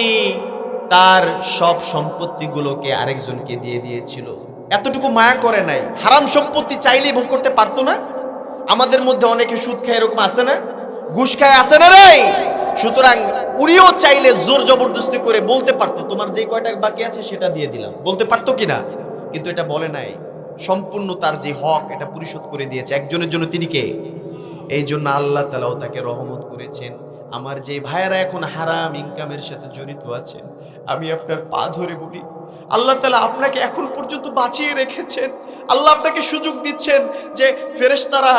তার সব সম্পত্তিগুলোকে আরেকজনকে দিয়ে দিয়েছিল, এতটুকু মায়া করে নাই। হারাম সম্পত্তি চাইলেই ভোগ করতে পারতো না? আমাদের মধ্যে অনেকে সুদ খায়, এরকম আছে না? ঘুষ খায়, আছে না? নাই? সুতরাং উনিও চাইলে জোর জবরদস্তি করে বলতে পারতো তোমার যে কয়টা বাকি আছে সেটা দিয়ে দিলাম, বলতে পারতো কিনা? কিন্তু এটা বলে নাই। সম্পূর্ণ তার যে হক এটা পরিশোধ করে দিয়েছে। একজনের জন্য তিনি কে? এই জন্য আল্লাহ তাআলাও তাকে রহমত করেছেন। আমার যে ভাইয়েরা এখন হারাম ইনকামের সাথে জড়িত আছেন, আমি আপনার পা ধরে বলি, আল্লাহ তাআলা আপনাকে এখন পর্যন্ত বাঁচিয়ে রেখেছেন। আল্লাহ আপনাকে সুযোগ দিচ্ছেন যে ফেরেশতারা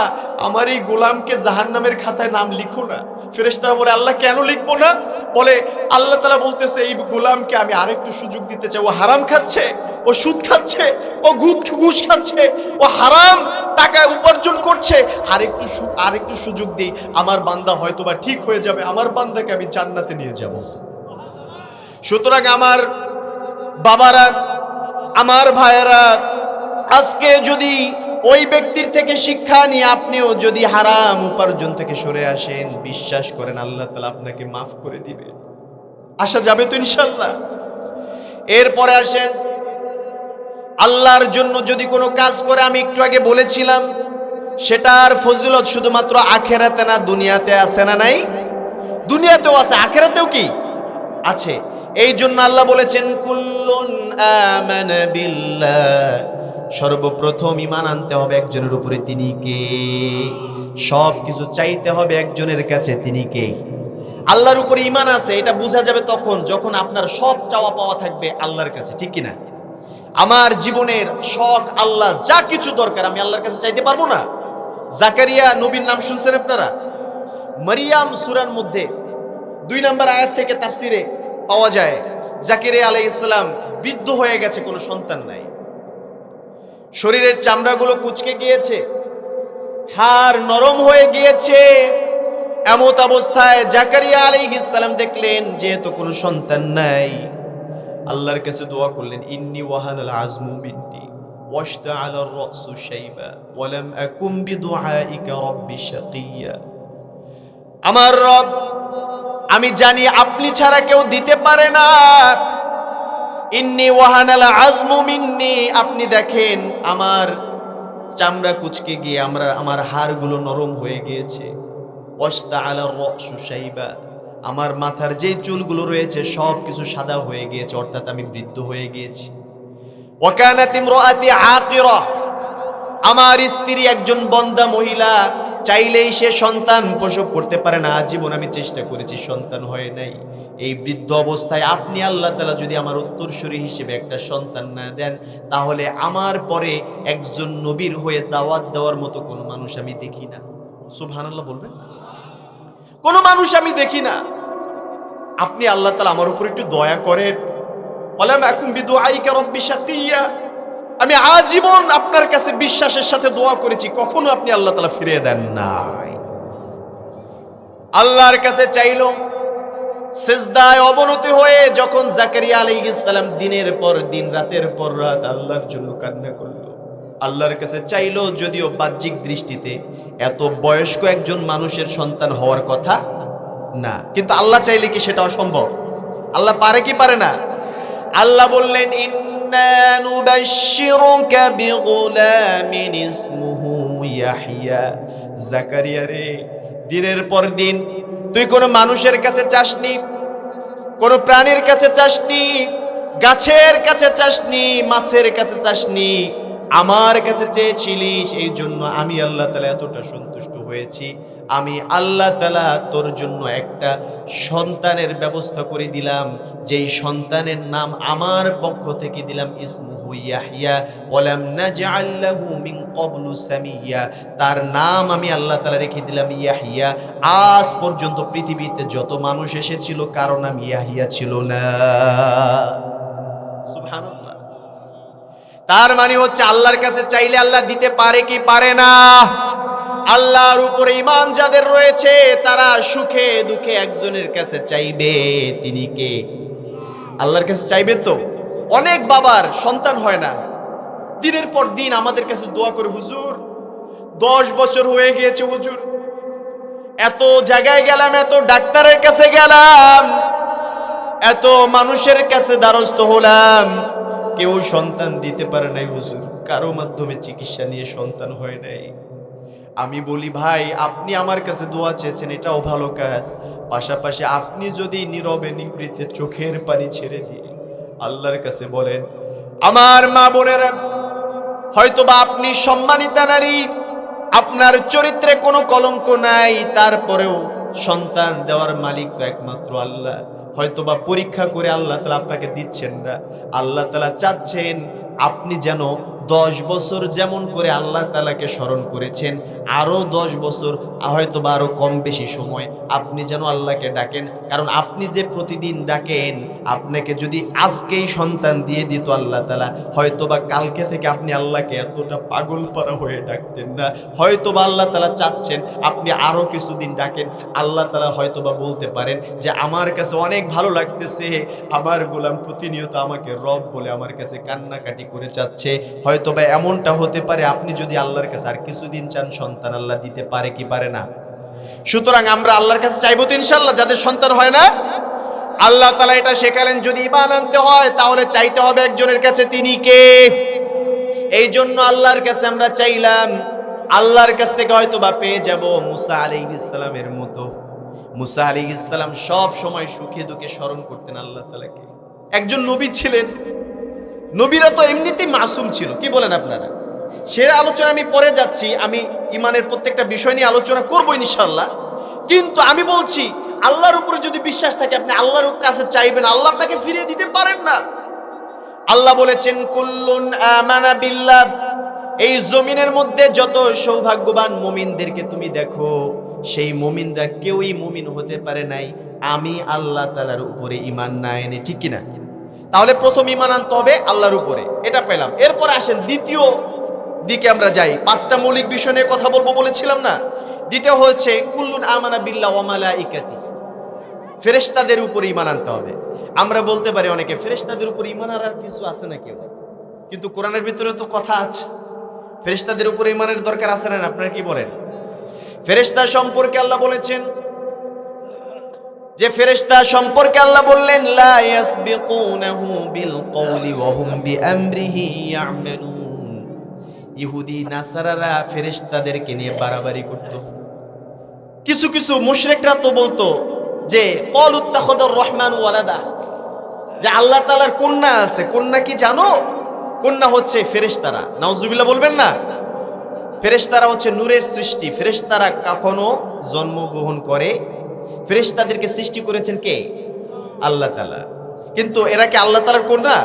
আমার এই গোলামকে জাহান্নামের খাতায় নাম লিখো না। ফেরেশতারা বলে আল্লাহ কেন লিখবো না? বলে আল্লাহ তাআলা বলতেছে এই গোলামকে আমি আরেকটু সুযোগ দিতে চাই। ও হারাম খাচ্ছে, ও সুদ খাচ্ছে, ও ঘুষ খাচ্ছে, ও হারাম টাকা উপার্জন করছে, আরেকটু সুযোগ দিই, আমার বান্দা হয়তোবা ঠিক হয়ে যাবে, আমার বান্দাকে আমি জান্নাতে নিয়ে যাব। সুতরাং আমার বাবারা, আমার ভাইয়েরা, আজকে যদি ওই ব্যক্তির থেকে শিক্ষা নিয়ে আপনিও যদি হারাম উপার্জন থেকে সরে আসেন, বিশ্বাস করেন আল্লাহ তাআলা আপনাকে মাফ করে দিবে। আসা যাবে তো ইনশাআল্লাহ? এরপরে আসেন, আল্লাহর জন্য যদি কোনো কাজ করে, আমি একটু আগে বলেছিলাম সেটার ফজিলত শুধুমাত্র আখিরাতে না দুনিয়াতে আছে না নাই? দুনিয়াতেও আছে, আখিরাতেও কি আছে। এই জন্য আল্লাহ বলেছেন কুল্লুন আমানা বিল্লাহ, সর্বপ্রথম ঈমান আনতে হবে একজনের উপরে, তিনি কে? সব কিছু চাইতে হবে একজনের কাছে, তিনি কে? আল্লাহর উপরে ঈমান আছে, এটা বোঝা যাবে তখন যখন আপনার সব চাওয়া পাওয়া থাকবে আল্লাহর কাছে, ঠিক কিনা? আমার জীবনের শখ আল্লাহ যা কিছু দরকার আমি আল্লাহর কাছে চাইতে পারবো না? জাকারিয়া নবীর নাম শুনছেন আপনারা? মারিয়াম সূরার মধ্যে 2 নম্বর আয়াত থেকে তাফসিরে পাওয়া যায়, জাকারিয়া আলাইহিস সালাম বৃদ্ধ হয়ে গেছে, কোনো সন্তান নাই, শরীরের চামড়াগুলো কুঁচকে গিয়েছে, হাড় নরম হয়ে গিয়েছে। এমত অবস্থায় জাকারিয়া আলাইহিস সালাম দেখলেন যেহেতু কোনো সন্তান নাই, আল্লাহর কাছে দোয়া করলেন, ইন্নী ওয়াহানাল আযমু মিন্নী ওয়াশতাআলার রাসু শাইবা ওয়া লাম আকুম বিদুআইকা রাব্বি শাকিয়্যা। আমার রব, আমি জানি আপনি ছাড়া কেউ দিতে পারে না। ইন্নী ওয়াহানাল আযমু মিন্নী, আপনি দেখেন আমার চামড়া কুঁচকে গিয়ে আমার হাড়গুলো নরম হয়ে গিয়েছে। ওয়াশতাআলার রাসু শাইবা, আমার মাথার যে চুলগুলো রয়েছে সব কিছু সাদা হয়ে গিয়েছে, অর্থাৎ আমি বৃদ্ধ হয়ে গিয়েছি। ওয়া কানাত ইমরাআতি আকিরা, আমার স্ত্রী একজন বন্দা মহিলা, চাইলেই সে সন্তান প্রসব করতে পারে না। আজীবন আমি চেষ্টা করেছি, সন্তান হয় নাই। এই বৃদ্ধ অবস্থায় আপনি আল্লাহ তাআলা যদি আমার উত্তরসূরি হিসেবে একটা সন্তান না দেন, তাহলে আমার পরে একজন নবীর হয়ে দাওয়াত দেওয়ার মতো কোনো মানুষ আমি দেখি না। সুবহানাল্লাহ বলবেন? কোনো মানুষ আমি দেখি না। আপনি আল্লাহ তাআলা আমার উপর একটু দয়া করেন। ওয়ালাম আকুম বিদুআইকা রাব্বি শাকিয়্যা, আমি আজীবন আপনার কাছে বিশ্বাসের সাথে দোয়া করেছি, কখনো আপনি আল্লাহ তাআলা ফিরিয়ে দেন নাই। আল্লাহর কাছে চাইলো, সিজদায় অবনতি হয়ে যখন জাকারিয়া আলাইহিস সালাম দিনের পর দিন রাতের পর রাত আল্লাহর জন্য কান্না করলো, আল্লাহর কাছে চাইলো, যদিও বাহ্যিক দৃষ্টিতে এত বয়স্ক একজন মানুষের সন্তান হওয়ার কথা না, কিন্তু আল্লাহ চাইলে কি সেটা অসম্ভব? আল্লাহ পারে কি পারে না? আল্লাহ বললেন, ইন্না নুবাশশিরুকা বিগুলামিন ইসমুহু ইয়াহইয়া। জাকারিয়া রে, দিনের পর দিন তুই কোনো মানুষের কাছে চাসনি, কোনো প্রাণীর কাছে চাসনি, গাছের কাছে চাসনি, মাছের কাছে চাসনি, আমার কাছে চেয়েছিলিস। এই জন্য আমি আল্লাহ তাআলা এতটা সন্তুষ্ট হয়েছি। আমি আল্লাহ তাআলা তোর জন্য একটা সন্তানের ব্যবস্থা করে দিলাম, যেই সন্তানের নাম আমার পক্ষ থেকে দিলাম ইসমুহু ইয়াহইয়া ওয়ালাম নাজআল লাহু মিন ক্বাবলু সামিয়্যা। তার নাম আমি আল্লাহ তাআলা রেখে দিলাম ইয়াহইয়া। আজ পর্যন্ত পৃথিবীতে যত মানুষ এসেছিল কারো নাম ইয়াহইয়া ছিল না। সুবহানাল্লাহ। তার মানে হচ্ছে আল্লাহর কাছে চাইলে আল্লাহ দিতে পারে কি পারে না? আল্লাহর উপরে ঈমান যাদের রয়েছে তারা সুখে দুঃখে একজনের কাছে চাইবে। তিনি কে? আল্লাহর কাছে চাইবে। তো অনেক বাবার সন্তান হয় না, দিনের পর দিন আমাদের কাছে দোয়া করে, হুজুর 10 বছর হয়ে গিয়েছে হুজুর, এত জায়গায় গেলাম, এত ডাক্তারের কাছে গেলাম, এত মানুষের কাছে দ্বারস্থ হলাম, কেউ সন্তান দিতে পারে নাই হুজুর, কারো মাধ্যমে চিকিৎসা নিয়ে সন্তান হয় নাই। আমি বলি ভাই, আপনি আমার কাছে দোয়া চেয়েছেন, এটাও ভালো কাজ, পাশাপাশি আপনি যদি নীরবে নিভৃতে চোখের পানি ছেড়ে দিয়ে আল্লাহর কাছে বলেন, আমার মা বোনেরা, হয়তোবা আপনি সম্মানিতা নারী, আপনার চরিত্রে কোনো কলঙ্ক নাই, তারপরেও সন্তান দেওয়ার মালিক তো একমাত্র আল্লাহ। হয়তোবা পরীক্ষা করে আল্লাহ তাআলা আপনাকে দিচ্ছেন না, আল্লাহ তাআলা চাচ্ছেন আপনি যেন 10 বছর যেমন করে আল্লাহ তাআলাকে স্মরণ করেছেন, আরো 10 বছর, হয়তোবা আরো কম বেশি সময় আপনি যেন আল্লাহকে ডাকেন। কারণ আপনি যে প্রতিদিন ডাকেন, আপনাকে যদি আজকেই সন্তান দিয়ে দিত আল্লাহ তাআলা, হয়তোবা কালকে থেকে আপনি আল্লাহকে এতটা পাগল পারা হয়ে ডাকতেন না। হয়তোবা আল্লাহ তাআলা চাচ্ছেন আপনি আরো কিছুদিন ডাকেন। আল্লাহ তাআলা হয়তোবা বলতে পারেন যে আমার কাছে অনেক ভালো লাগতেছে, আমার গোলাম প্রতিনিয়ত আমাকে রব বলে আমার কাছে কান্নাকাটি করে চাচ্ছে। হয়তোবা এমনটা হতে পারে আপনি যদি আল্লাহর কাছে আর কিছুদিন চান, সন্তান আল্লাহ দিতে পারে কি পারে না? সুতরাং আমরা আল্লাহর কাছে চাইবো তো ইনশাআল্লাহ, যাদের সন্তান হয় না। আল্লাহ তাআলা এটা শেখালেন, যদি ঈমান আনতে হয় তাহলে চাইতে হবে একজনের কাছে, তিনি কে? এই জন্য আল্লাহর কাছে আমরা চাইলাম, আল্লাহর কাছ থেকে হয়তোবা পেয়ে যাব মুসা আলাইহিস সালামের মতো। মুসা আলাইহিস সালাম সব সময় সুখে দুঃখে স্মরণ করতেন আল্লাহ তাআলাকে। একজন নবী ছিলেন, নবীরা তো এমনিতেই মাসুম ছিল, কি বলেন আপনারা? সে আলোচনা আমি পরে যাচ্ছি, আমি ইমানের প্রত্যেকটা বিষয় নিয়ে আলোচনা করবো ইনশাআল্লাহ। কিন্তু আমি বলছি, আল্লাহর উপরে যদি বিশ্বাস থাকে, আপনি আল্লাহর কাছে চাইবেন, আল্লাহ আপনাকে ফিরিয়ে দিতে পারেন না। আল্লাহ বলেছেন, কুল্লুন আমানা বিল্লাহ। এই জমিনের মধ্যে যত সৌভাগ্যবান মুমিনদেরকে তুমি দেখো, সেই মুমিনরা কেউই মুমিন হতে পারে নাই আমি আল্লাহ তাআলার উপরে ঈমান না এনে, ঠিক কিনা? তাহলে প্রথম ঈমান আনতে হবে আল্লাহর উপরে, এটা পেলাম। এরপর আসেন দ্বিতীয় দিকে আমরা যাই। 5টা মৌলিক বিষয় নিয়ে কথা বলবো বলেছিলাম না? দ্বিতীয় হচ্ছে কুল্লুন আমানা বিল্লাহ ওয়া মালাইকাতি, ফেরেশতাদের উপরে ঈমান আনতে হবে। আমরা বলতে পারি অনেকে, ফেরেশতাদের উপরে ঈমান আর কিছু আছে না কেউ? কিন্তু কোরআনের ভিতরে তো কথা আছে, ফেরেশতাদের উপরে ঈমানের দরকার আছে না? আপনারা কি বলেন? ফেরেশতা সম্পর্কে আল্লাহ বলেছেন, যে ফেরেশতা সম্পর্কে আল্লাহ বললেন, লা ইয়াসবিকুনাহু বিল কওলি ওয়া হুম বিআমরিহি ইয়ামালুন। ইহুদি নাসারারা ফেরেশতাদেরকে নিয়ে বাড়াবাড়ি করত। কিছু কিছু মুশরিকরা তো বলতো যে ক্বালু তাখাদার রহমান ওয়ালাদা, যে আল্লাহ তাআলার কন্যা আছে। কন্যা কি জানো? কন্যা হচ্ছে ফেরেশতারা। নাউজুবিল্লাহ বলবেন না? ফেরেশতারা হচ্ছে নূরের সৃষ্টি, ফেরেশতারা কখনো জন্মগ্রহণ করে? ফেরেশতাদেরকে সৃষ্টি করেছেন কে? আল্লাহ তাআলা। কিন্তু এরা কি আল্লাহ তাআলার কন্যা?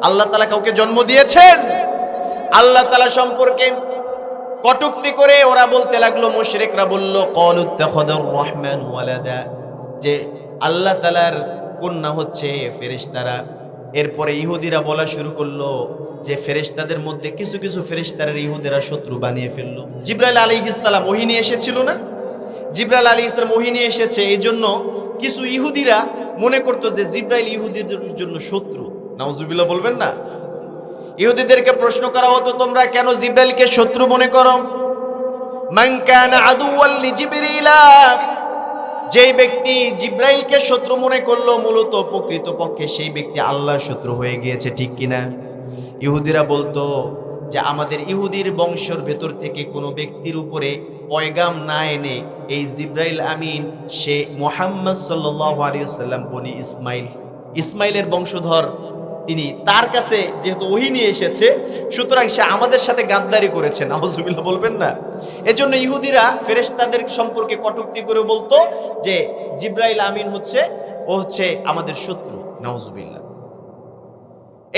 আল্লাহ তাআলা কাউকে জন্ম দিয়েছেন? আল্লাহ তাআলা সম্পর্কে কটূক্তি করে ওরা বলতে লাগলো, মুশরিকরা বলল, ক্বালু তাখাদার রহমান ওয়ালাদা, যে আল্লাহ তাআলার কন্যা হচ্ছে ফেরেশতারা। এরপরে ইহুদিরা বলা শুরু করলো যে ফেরেশতাদের মধ্যে কিছু কিছু ফেরেশতারা ইহুদিরা শত্রু বানিয়ে ফেললো। জিবরাইল আলাইহিস সালাম ওহী নিয়ে এসেছিল না? জিবরাইল আলাইহিস সালাম ওহী নিয়ে এসেছে, এই জন্য কিছু ইহুদিরা মনে করতো যে জিবরাইল ইহুদিদের জন্য শত্রু। নাউজুবিল্লাহ বলবেন না? ইহুদিদেরকে প্রশ্ন করা হতো, তোমরা কেন জিবরাইলকে শত্রু মনে করো? মান কানা আদুওয়াল লিজিবরিলা, যেই ব্যক্তি জিবরাইলকে শত্রু মনে করলো, মূলত প্রকৃতপক্ষে সেই ব্যক্তি আল্লাহর শত্রু হয়ে গিয়েছে, ঠিক কিনা? ইহুদিরা বলতো যে আমাদের ইহুদির বংশের ভেতর থেকে কোনো ব্যক্তির উপরে পয়গাম না এনে এই জিবরাইল আমিন, সে মুহাম্মদ সাল্লাল্লাহু আলাইহি ওয়াসাল্লাম বনি ইসমাইলের বংশধর, তিনি তার কাছে যেহেতু ওহী নিয়ে এসেছে, সুতরাং সে আমাদের সাথে গাদ্দারি করেছে, নাউজুবিল্লাহ বলবেন না। এজন্য ইহুদিরা ফেরেশতাদের সম্পর্কে কটূক্তি করে বলতো যে জিবরাইল আমিন হচ্ছে আমাদের শত্রু, নাউজুবিল্লাহ।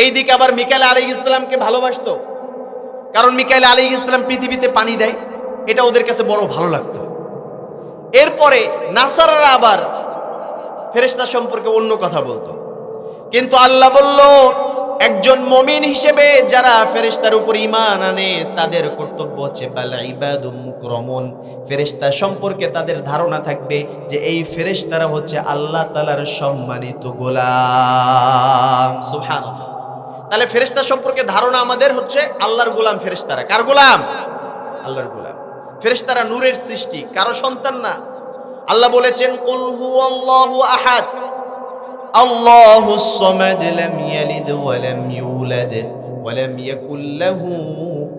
এইদিকে আবার মিকাইল আলাইহিস সালামকে ভালোবাসতো, কারণ মিকাইল আলাইহিস সালাম পৃথিবীতে পানি দেয়, এটা ওদের কাছে বড় ভালো লাগতো। এরপরে নাসারারা আবার ফেরেশতা সম্পর্কে অন্য কথা বলতো, কিন্তু আল্লাহ বলল একজন মুমিন হিসেবে যারা ফেরেশতার উপর ঈমান আনে তাদের কর্তব্য হচ্ছে বাল ইবাদুম মুকরামুন, ফেরেশতা সম্পর্কে তাদের ধারণা থাকবে যে এই ফেরেশতারা হচ্ছে আল্লাহ তাআলার সম্মানিত গোলাম। সুবহানাল্লাহ। তাহলে ফেরেশতা সম্পর্কে ধারণা আমাদের হচ্ছে আল্লাহর গোলাম ফেরেশতারা। কার গোলাম? আল্লাহর গোলাম। ফেরেশতারা নূরের সৃষ্টি, কারো সন্তান না। আল্লাহ বলেছেন কুল হুয়াল্লাহু আহাদ আল্লাহুস সামাদ লাম ইয়ালিদ ওয়া লাম ইউলাদ ওয়া লাম ইয়াকুল লাহু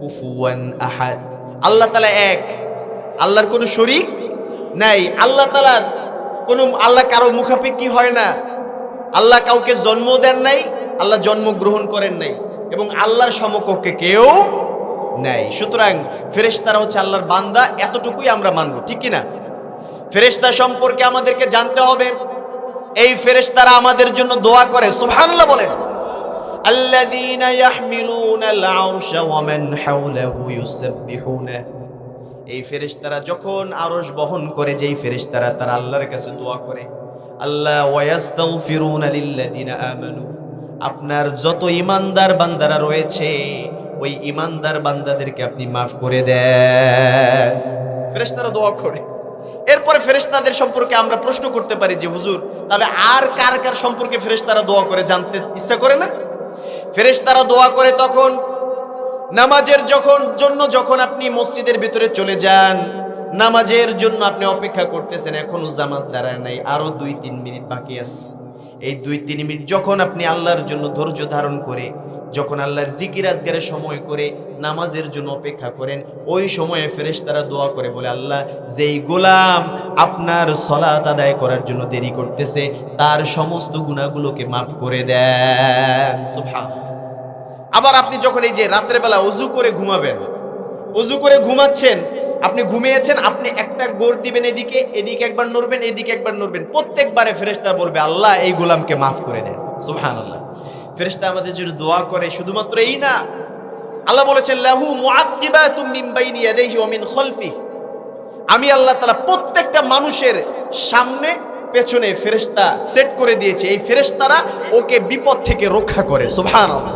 কুফুয়ান আহাদ। আল্লাহ তাআলা এক, আল্লাহর কোনো শরীক নাই। আল্লাহ কারো মুখাপেক্ষী হয় না। আল্লাহ কাউকে জন্ম দেন নাই, আল্লাহ জন্মগ্রহণ করেন নাই, এবং আল্লাহর সমকক্ষে কেউ নাই। সুতরাং ফেরেশতারা হচ্ছে আল্লাহর বান্দা, এতটুকুই আমরা মানব, ঠিক কি না? ফেরেশতা সম্পর্কে আমাদেরকে জানতে হবে, এই ফেরেশতারা আমাদের জন্য দোয়া করে। সুবহানাল্লাহ বলেন। আল্লাযীনা ইয়াহমিলুনাল আরশা ওয়া মান হাওলাহু ইউসাব্বিহুনা। এই ফেরেশতারা যখন আরশ বহন করে, যেই ফেরেশতারা তারা আল্লাহর কাছে দোয়া করে, আল্লাহ ওয়া ইস্তাগফিরুনা লিল্লাযীনা আমানু, আপনার যত ঈমানদার বান্দারা রয়েছে ওই ঈমানদার বান্দাদেরকে আপনি মাফ করে দেন। ফেরেশতারা দোয়া করে। এরপরে ফেরেশতাদের সম্পর্কে আমরা প্রশ্ন করতে পারি যে হুজুর, তাহলে আর কার কার সম্পর্কে ফেরেশতারা দোয়া করে জানতে ইচ্ছা করে না? ফেরেশতারা দোয়া করে তখন নামাজের যখন আপনি মসজিদের ভিতরে চলে যান, নামাজের জন্য আপনি অপেক্ষা করতেছেন, এখনো জামাত দাঁড়ায় নাই, আরো 2-3 মিনিট বাকি আছে। এই 2-3 মিনিট যখন আপনি আল্লাহর জন্য ধৈর্য ধারণ করে, যখন আল্লাহর জিকির আজগারের সময় করে নামাজের জন্য অপেক্ষা করেন, ওই সময়ে ফেরেশতারা দোয়া করে বলে, আল্লাহ যেই গোলাম আপনার সালাত আদায় করার জন্য দেরি করতেছে তার সমস্ত গুনাহগুলোকে মাফ করে দেন। সুবহানাল্লাহ। আবার আপনি যখন এই যে রাতের বেলা ওযু করে ঘুমাবেন, ওযু করে ঘুমাচ্ছেন, আপনি ঘুমিয়েছেন, আপনি একটা গোড় দিবেন, এদিকে একবার নড়বেন, এদিকে একবার নড়বেন, প্রত্যেকবারে ফেরেশতা বলবে আল্লাহ এই গোলামকে মাফ করে দেন। সুবহানাল্লাহ। ফেরেশতা আমাদের জন্য দোয়া করে। শুধুমাত্র এই না, আল্লাহ বলেছেন লাহু মুআক্কিবাতুম মিন বাইনি ইয়াদাইহি ওয়া মিন খালফি, আমি আল্লাহ তাআলা প্রত্যেকটা মানুষের সামনে পেছনে ফেরেশতা সেট করে দিয়েছি, এই ফেরেশতারা ওকে বিপদ থেকে রক্ষা করে। সুবহানাল্লাহ।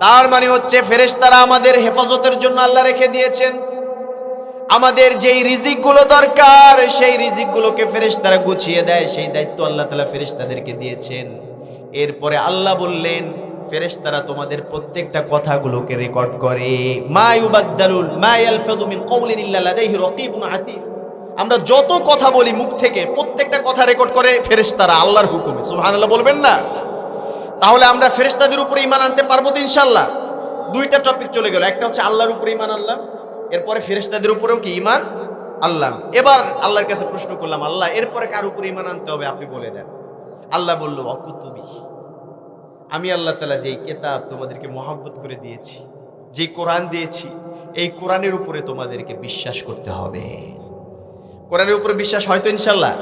তার মানে হচ্ছে ফেরেশতারা আমাদের হেফাজতের জন্য আল্লাহ রেখে দিয়েছেন। আমাদের যেই রিজিকগুলো দরকার সেই রিজিকগুলোকে ফেরেশতারা গুছিয়ে দেয়, সেই দায়িত্ব আল্লাহ তাআলা ফেরেশতাদেরকে দিয়েছেন। এরপরে আল্লাহ বললেন ফেরেশতারা তোমাদের প্রত্যেকটা কথাগুলোকে রেকর্ড করে। মা ইউবাদদালুল মা ইয়ালফাযু মিন কাওলিন ইল্লা লাদাইহি রাকীবুন আতীদ। আমরা যত কথা বলি মুখ থেকে প্রত্যেকটা কথা রেকর্ড করে ফেরেশতারা আল্লাহর হুকুমে। সুবহানাল্লাহ বলবেন না? তাহলে আমরা ফেরেশতাদের উপরে ঈমান আনতে পারবো তো ইনশাআল্লাহ? 2টা টপিক চলে গেল, একটা হচ্ছে আল্লাহর উপরে ঈমান আনলাম, এরপরে ফেরেশতাদের উপরেও কি ঈমান আনলাম। এবার আল্লাহর কাছে প্রশ্ন করলাম, আল্লাহ এরপরে কার উপরে ঈমান আনতে হবে আপনি বলে দেন। আল্লাহ বলল ওয়াকুতুবি, আমি আল্লাহ তাআলা যেই কিতাব তোমাদেরকে মহব্বত করে দিয়েছি, যে কোরআন দিয়েছি, এই কোরআনের উপরে তোমাদেরকে বিশ্বাস করতে হবে। কোরআনের উপরে বিশ্বাস হয়তো ইনশাআল্লাহ।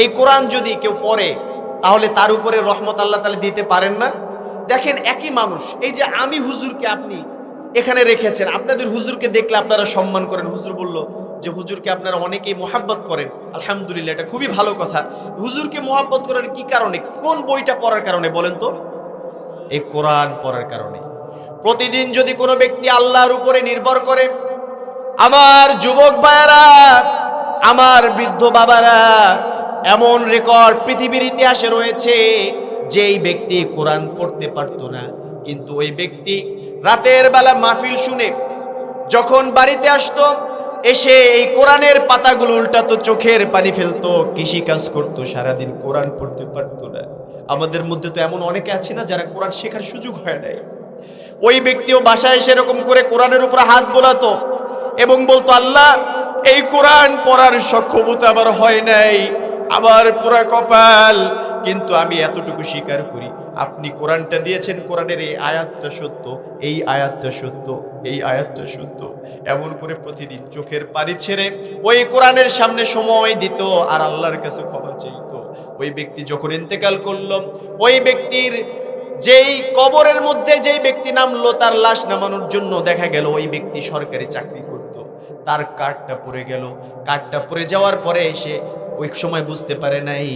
এই কোরআন যদি কেউ পড়ে তাহলে তার উপরে রহমত আল্লাহ তাআলা দিতে পারেন না? দেখেন একই মানুষ, এই যে আমি হুজুরকে আপনি এখানে রেখেছেন, আপনাদের হুজুরকে দেখলে আপনারা সম্মান করেন। হুজুর বলল যে হুজুরকে আপনারা অনেকেই মোহাব্বত করেন, আলহামদুলিল্লাহ, এটা খুবই ভালো কথা। হুজুরকে মোহাব্বত করার কি কারণে? কোন বইটা পড়ার কারণে বলেন তো? এই কোরআন পড়ার কারণে। প্রতিদিন যদি কোনো ব্যক্তি আল্লাহর উপরে নির্ভর করে, আমার যুবক ভাইয়েরা, আমার বৃদ্ধ বাবারা, এমন রেকর্ড পৃথিবীর ইতিহাসে রয়েছে, যেই ব্যক্তি কোরআন পড়তে পারতো না, কিন্তু ওই ব্যক্তি রাতের বেলা মাহফিল শুনে যখন বাড়িতে আসতো, এসে এই কোরআনের পাতাগুলো উল্টাতো, চোখের পানি ফেলতো, কৃষি কাজ করতো, সারাদিন কোরআন পড়তে পারতো না। আমাদের মধ্যে তো এমন অনেকে আছে না যারা কোরআন শেখার সুযোগ হয় নাই। ওই ব্যক্তিও বাসায় সেরকম করে কোরআনের উপর হাত বোলাতো এবং বলতো, আল্লাহ এই কোরআন পড়ার সক্ষমতা আমার হয় নাই, আমার পুরা কপাল, কিন্তু আমি এতটুকু স্বীকার করি আপনি কোরআনটা দিয়েছেন, কোরআনের এই আয়াতটা সত্য, এই আয়াতটা সত্য, এই আয়াতটা সত্য, এমন করে প্রতিদিন চোখের পানি ছেড়ে ওই কোরআনের সামনে সময় দিত আর আল্লাহর কাছে ক্ষমা চাইত। ওই ব্যক্তি যখন ইন্তেকাল করলো, ওই ব্যক্তির যেই কবরের মধ্যে যেই ব্যক্তি নামলো, তার লাশ নামানোর জন্য দেখা গেল ওই ব্যক্তি সরকারি চাকরি করত, তার কার্ডটা পড়ে গেল। কার্ডটা পড়ে যাওয়ার পরে সে ওই সময় বুঝতে পারে নাই,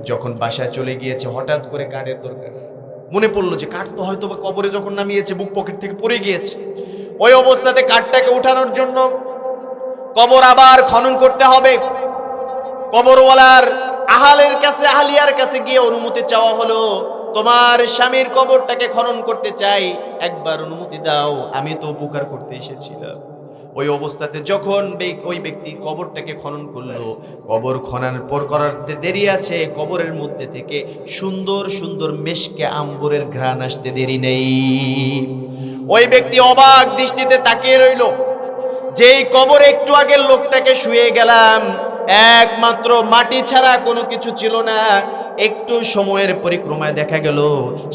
যখন বাসায় চলে গিয়েছে হঠাৎ করে কার্ডের দরকার মনে পড়লো যে কার্ড তো হয়তো বা কবরে যখন নামিয়েছে বুক পকেট থেকে পড়ে গিয়েছে। ওই অবস্থাতে কার্ডটাকে উঠানোর জন্য কবর আবার খনন করতে হবে। কবরওয়ালার আহালিয়ার কাছে গিয়ে অনুমতি চাওয়া হলো, তোমার স্বামীর কবরটাকে খনন করতে চাই, একবার অনুমতি দাও, আমি তো উপকার করতে এসেছিলাম। ওই অবস্থাতে যখন ওই ব্যক্তি কবরটাকে খনন করলো, কবর খননের পর করাতে দেরি আছে, কবরের মধ্যে থেকে সুন্দর সুন্দর মেশকে আম্বরের ঘ্রাণ আসতে দেরি নেই। ওই ব্যক্তি অবাক দৃষ্টিতে তাকিয়ে রইল, যেই কবরে একটু আগের লোকটাকে শুয়ে গেলাম, একমাত্র মাটি ছাড়া কোনো কিছু ছিল না। একটু সময়ের পরিক্রমায় দেখা গেল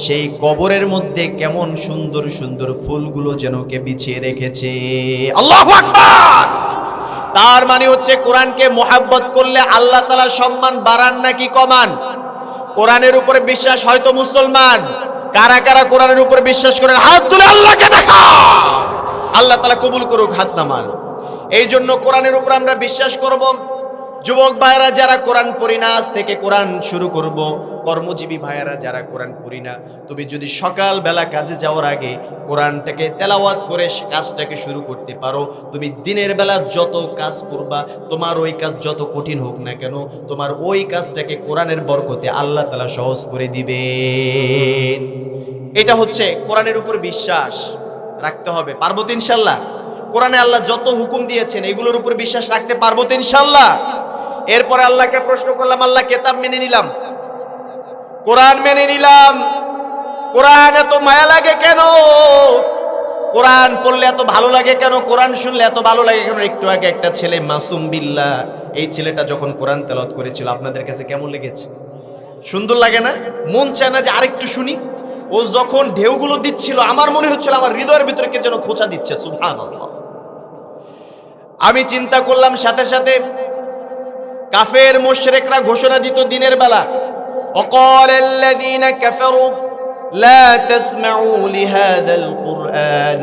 সেই কবরের মধ্যে কেমন সুন্দর সুন্দর ফুলগুলো যেন কে বিছিয়ে রেখেছে। আল্লাহু আকবার! তার মানে হচ্ছে কোরআনকে মোহাব্বত করলে আল্লাহ তাআলা সম্মান বাড়ান নাকি কমান? কোরআনের উপরে বিশ্বাস হয়তো মুসলমান, কারা কারা কোরআনের উপরে বিশ্বাস করেন হাত তুলে আল্লাহকে দেখা, আল্লাহ তাআলা কবুল করুক, হাত নামান। এই জন্য কোরআনের উপর আমরা বিশ্বাস করব। যুবক ভাইয়েরা যারা কোরআন পড়ি না, আজ থেকে কোরআন শুরু করব। কর্মজীবী ভাইয়েরা যারা কোরআন পড়ি না, তুমি যদি সকাল বেলা কাজে যাওয়ার আগে কোরআনটাকে তেলাওয়াত করে কাজটাকে শুরু করতে পারো, তুমি দিনের বেলা যত কাজ করবা, তোমার ওই কাজ যত কঠিন হোক না কেন, তোমার ওই কাজটাকে কোরআনের বরকতে আল্লাহ তাআলা সহজ করে দিবেন। এটা হচ্ছে কোরআনের উপর বিশ্বাস রাখতে হবে। পারবো তো ইনশাল্লাহ? কোরআনে আল্লাহ যত হুকুম দিয়েছেন এগুলোর উপর বিশ্বাস রাখতে পারবো তো ইনশাল্লাহ? এরপরে আল্লাহকে প্রশ্ন করলাম, আল্লাহ কেতাব মেনে নিলাম, কোরআন মেনে নিলাম, কোরআন এত মায়া লাগে কেন? কোরআন পড়লে এত ভালো লাগে কেন? কোরআন শুনলে এত ভালো লাগে কেন? একটু আগে একটা ছেলে মাসুম বিল্লাহ, এই ছেলেটা যখন কোরআন তেলাওয়াত করেছিল, আপনাদের কাছে কেমন লেগেছে? সুন্দর লাগে না? মন চায় না যে আরেকটু শুনি? ও যখন ঢেউগুলো দিচ্ছিল, আমার মনে হচ্ছিল আমার হৃদয়ের ভিতরে কে যেন খোঁচা দিচ্ছে। সুবহানাল্লাহ। আমি চিন্তা করলাম, সাথে সাথে কাফের মুশরিকরা ঘোষণা দিত দিনের বেলা, ওয়াকালাল্লাযীনা কাফারু লা তাসমাউ লিহাযাল কুরআন।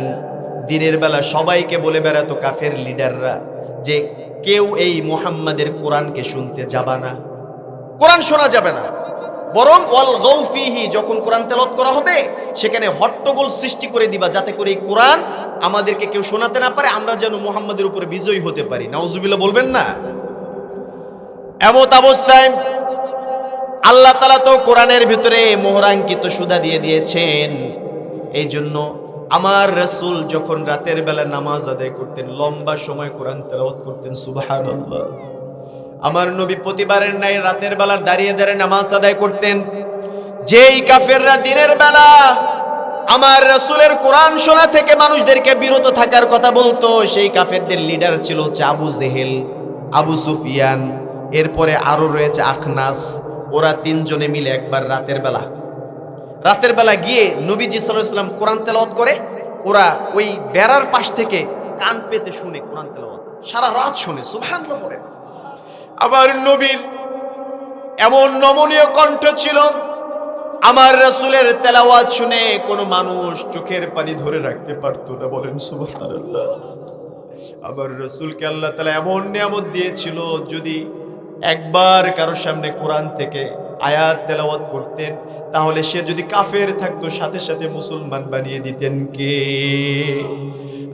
দিনের বেলা সবাইকে বলে বেড়াতো কাফের লিডাররা যে কেউ এই মুহাম্মাদের কোরআনকে শুনতে যাবা না, কোরআন শোনা যাবে না, বরং ওয়াল গাউ ফিহি, যখন কোরআন তেলাওয়াত করা হবে সেখানে হট্টগোল সৃষ্টি করে দিবা, যাতে করে এই কোরআন আমাদেরকে কেউ শোনাতে না পারে, আমরা যেন মুহাম্মাদের উপরে বিজয়ী হতে পারি। নাউজুবিল্লাহ বলবেন না? এমত অবস্থায় আল্লাহ তাআলা তো কোরআনের ভিতরে মোহরাঙ্কিত সুধা দিয়ে দিয়েছেন। এই জন্য আমার রাসূল যখন রাতের বেলা নামাজ আদায় করতেন, লম্বা সময় কোরআন তেলাওয়াত করতেন। সুবহানাল্লাহ। আমার নবী প্রতিবারের ন্যায় রাতের বেলা দাঁড়িয়ে দাঁড়িয়ে নামাজ আদায় করতেন। যেই কাফেররা দিনের বেলা আমার রাসূলের কোরআন শোনা থেকে মানুষদেরকে বিরত থাকার কথা বলতো, সেই কাফেরদের লিডার ছিল হচ্ছে আবু জেহেল, আবু সুফিয়ান, এরপরে আরো রয়েছে আখনাস। ওরা তিনজনে মিলে একবার রাতের বেলা গিয়ে নবীজি সাল্লাল্লাহু আলাইহি ওয়াসাল্লাম কোরআন তেলাওয়াত করে, ওরা ওই বেড়ার পাশ থেকে কান পেতে শুনে কোরআন তেলাওয়াত, সারা রাত শুনে। সুবহানাল্লাহ পড়ে। আমার নবীর এমন নমনীয় কণ্ঠ ছিল, আমার রাসূলের তেলাওয়াত শুনে কোনো মানুষ চোখের পানি ধরে রাখতে পারতো না। বলেন সুবহানাল্লাহ। আমার রাসূলকে আল্লাহ তাআলা এমন নিয়ামত দিয়েছিল, যদি একবার কারোর সামনে কোরআন থেকে আয়াত তেলাওয়াত করতেন, তাহলে সে যদি কাফের থাকতো সাথে সাথে মুসলমান বানিয়ে দিতেন কে?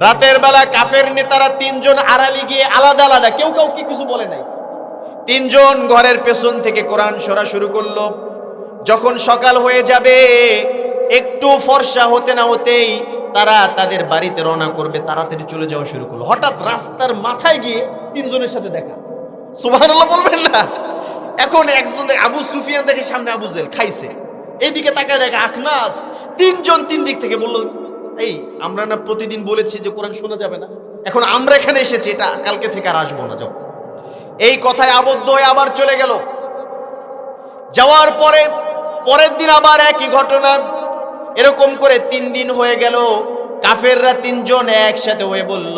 রাতের বেলা কাফের নেতারা তিনজন আড়ালে গিয়ে আলাদা আলাদা, কেউ কাউকে কিছু বলে নাই, তিনজন ঘরের পেছন থেকে কোরআন শোনা শুরু করলো। যখন সকাল হয়ে যাবে, একটু ফর্সা হতে না হতেই তারা তাদের বাড়িতে রওনা করবে, তাড়াতাড়ি চলে যাওয়া শুরু করলো। হঠাৎ রাস্তার মাথায় গিয়ে তিনজনের সাথে দেখা। সুবহানাল্লাহ বলবেন না? এখন একজন আবু সুফিয়ান দেখে সামনে আবু জেহেল খাইছে, এইদিকে তাকায় দেখে আখনাস। তিনজন তিন দিক থেকে বলল, এই আমরা না প্রতিদিন বলেছি যে কোরআন শোনা যাবে না, এখন আমরা এখানে এসেছি, এটা কালকে থেকে আর আসবো না, যাও। এই কথায় আবদ্ধ হয়ে আবার চলে গেল। যাওয়ার পরে পরের দিন আবার একই ঘটনা। এরকম করে 3 দিন হয়ে গেল। কাফেররা 3 জন একসাথে হয়ে বলল,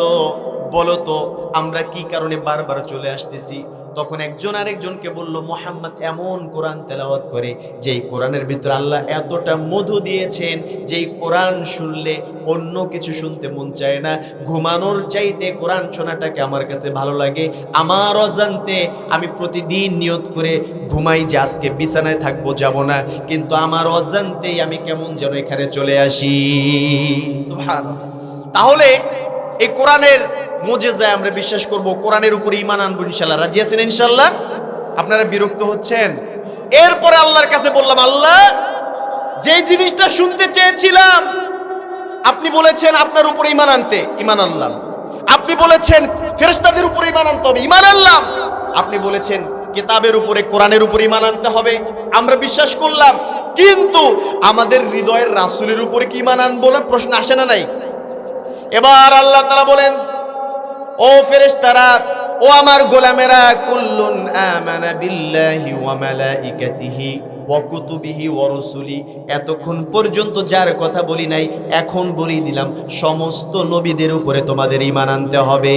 বলো তো আমরা কি কারণে বারবার চলে আসতেছি? তখন একজন আরেকজনকে বলল, মুহাম্মদ এমন কোরআন তেলাওয়াত করে যেই কোরআনের ভিতর আল্লাহ এতটা মধু দিয়েছেন, যেই কোরআন শুনলে অন্য কিছু শুনতে মন চায় না, ঘুমানোর চাইতে কোরআন শোনাটাকে আমার কাছে ভালো লাগে। আমার অজান্তে আমি প্রতিদিন নিয়ত করে ঘুমাই যে আজকে বিছানায় থাকবো, যাব না, কিন্তু আমার অজান্তেই আমি কেমন যেন এখানে চলে আসি। সুবহানাল্লাহ। তাহলে এই কোরআনের মুজিজায় আমরা বিশ্বাস করব, কোরআনের উপর ঈমান আনবো ইনশাআল্লাহ। রাজি আছেন ইনশাআল্লাহ? আপনারা বিরক্ত হচ্ছেন? এরপরে আল্লাহর কাছে বললাম, আল্লাহ যেই জিনিসটা শুনতে চেয়েছিলাম আপনি বলেছেন আপনার উপর ঈমান আনতে, ঈমান আনলাম। আপনি বলেছেন ফেরেশতাদের উপর ঈমান আনতে হবে, ঈমান আনলাম। আপনি বলেছেন কিতাবের উপরে, কোরআনের উপর ঈমান আনতে হবে, আমরা বিশ্বাস করলাম। কিন্তু আমাদের হৃদয়ের রাসূলের উপরে কি ঈমান আনবো না? প্রশ্ন আসে না নাই? এবার আল্লাহ তাআলা বলেন, ও ফেরেশতারা, ও আমার গোলামেরা, কুল্লুন আমানা বিল্লাহি ওয়া মালাইকাতিহি ওয়া কুতুবিহি ওয়া রুসুলি। এতক্ষণ পর্যন্ত যার কথা বলি নাই, এখন বলেই দিলাম, সমস্ত নবীদের উপরে তোমাদের ঈমান আনতে হবে।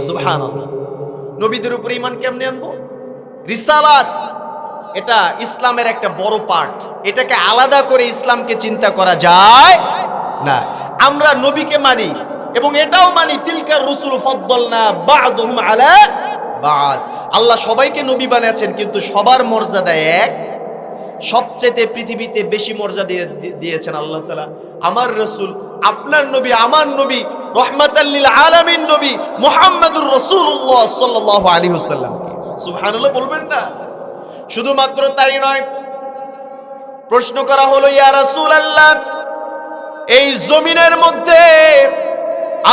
সুবহানাল্লাহ। নবীদের উপরে ঈমান কেমনে আনবো? রিসালাত, এটা ইসলামের একটা বড় পার্ট। এটাকে আলাদা করে ইসলামকে চিন্তা করা যায় না। আমরা নবীকে মানি এবং এটাও মানি তিলকার রসুল ফাদ্দালনা বা'দুহুম আলা বা'দ। আল্লাহ সবাইকে নবী বানিয়েছেন, কিন্তু সবার মর্যাদা এক। সবচেয়ে পৃথিবীতে বেশি মর্যাদা দিয়েছেন আল্লাহ তাআলা আমার রাসূল, আপনার নবী, আমার নবী, রাহমাতাল লিল আলামিন নবী মুহাম্মদুর রাসূলুল্লাহ সাল্লাল্লাহু আলাইহি ওয়াসাল্লাম। সুবহানাল্লাহ বলবেন না? শুধুমাত্র তাই নয়, প্রশ্ন করা হলো, ইয়া রাসূলুল্লাহ, এই জমিনের মধ্যে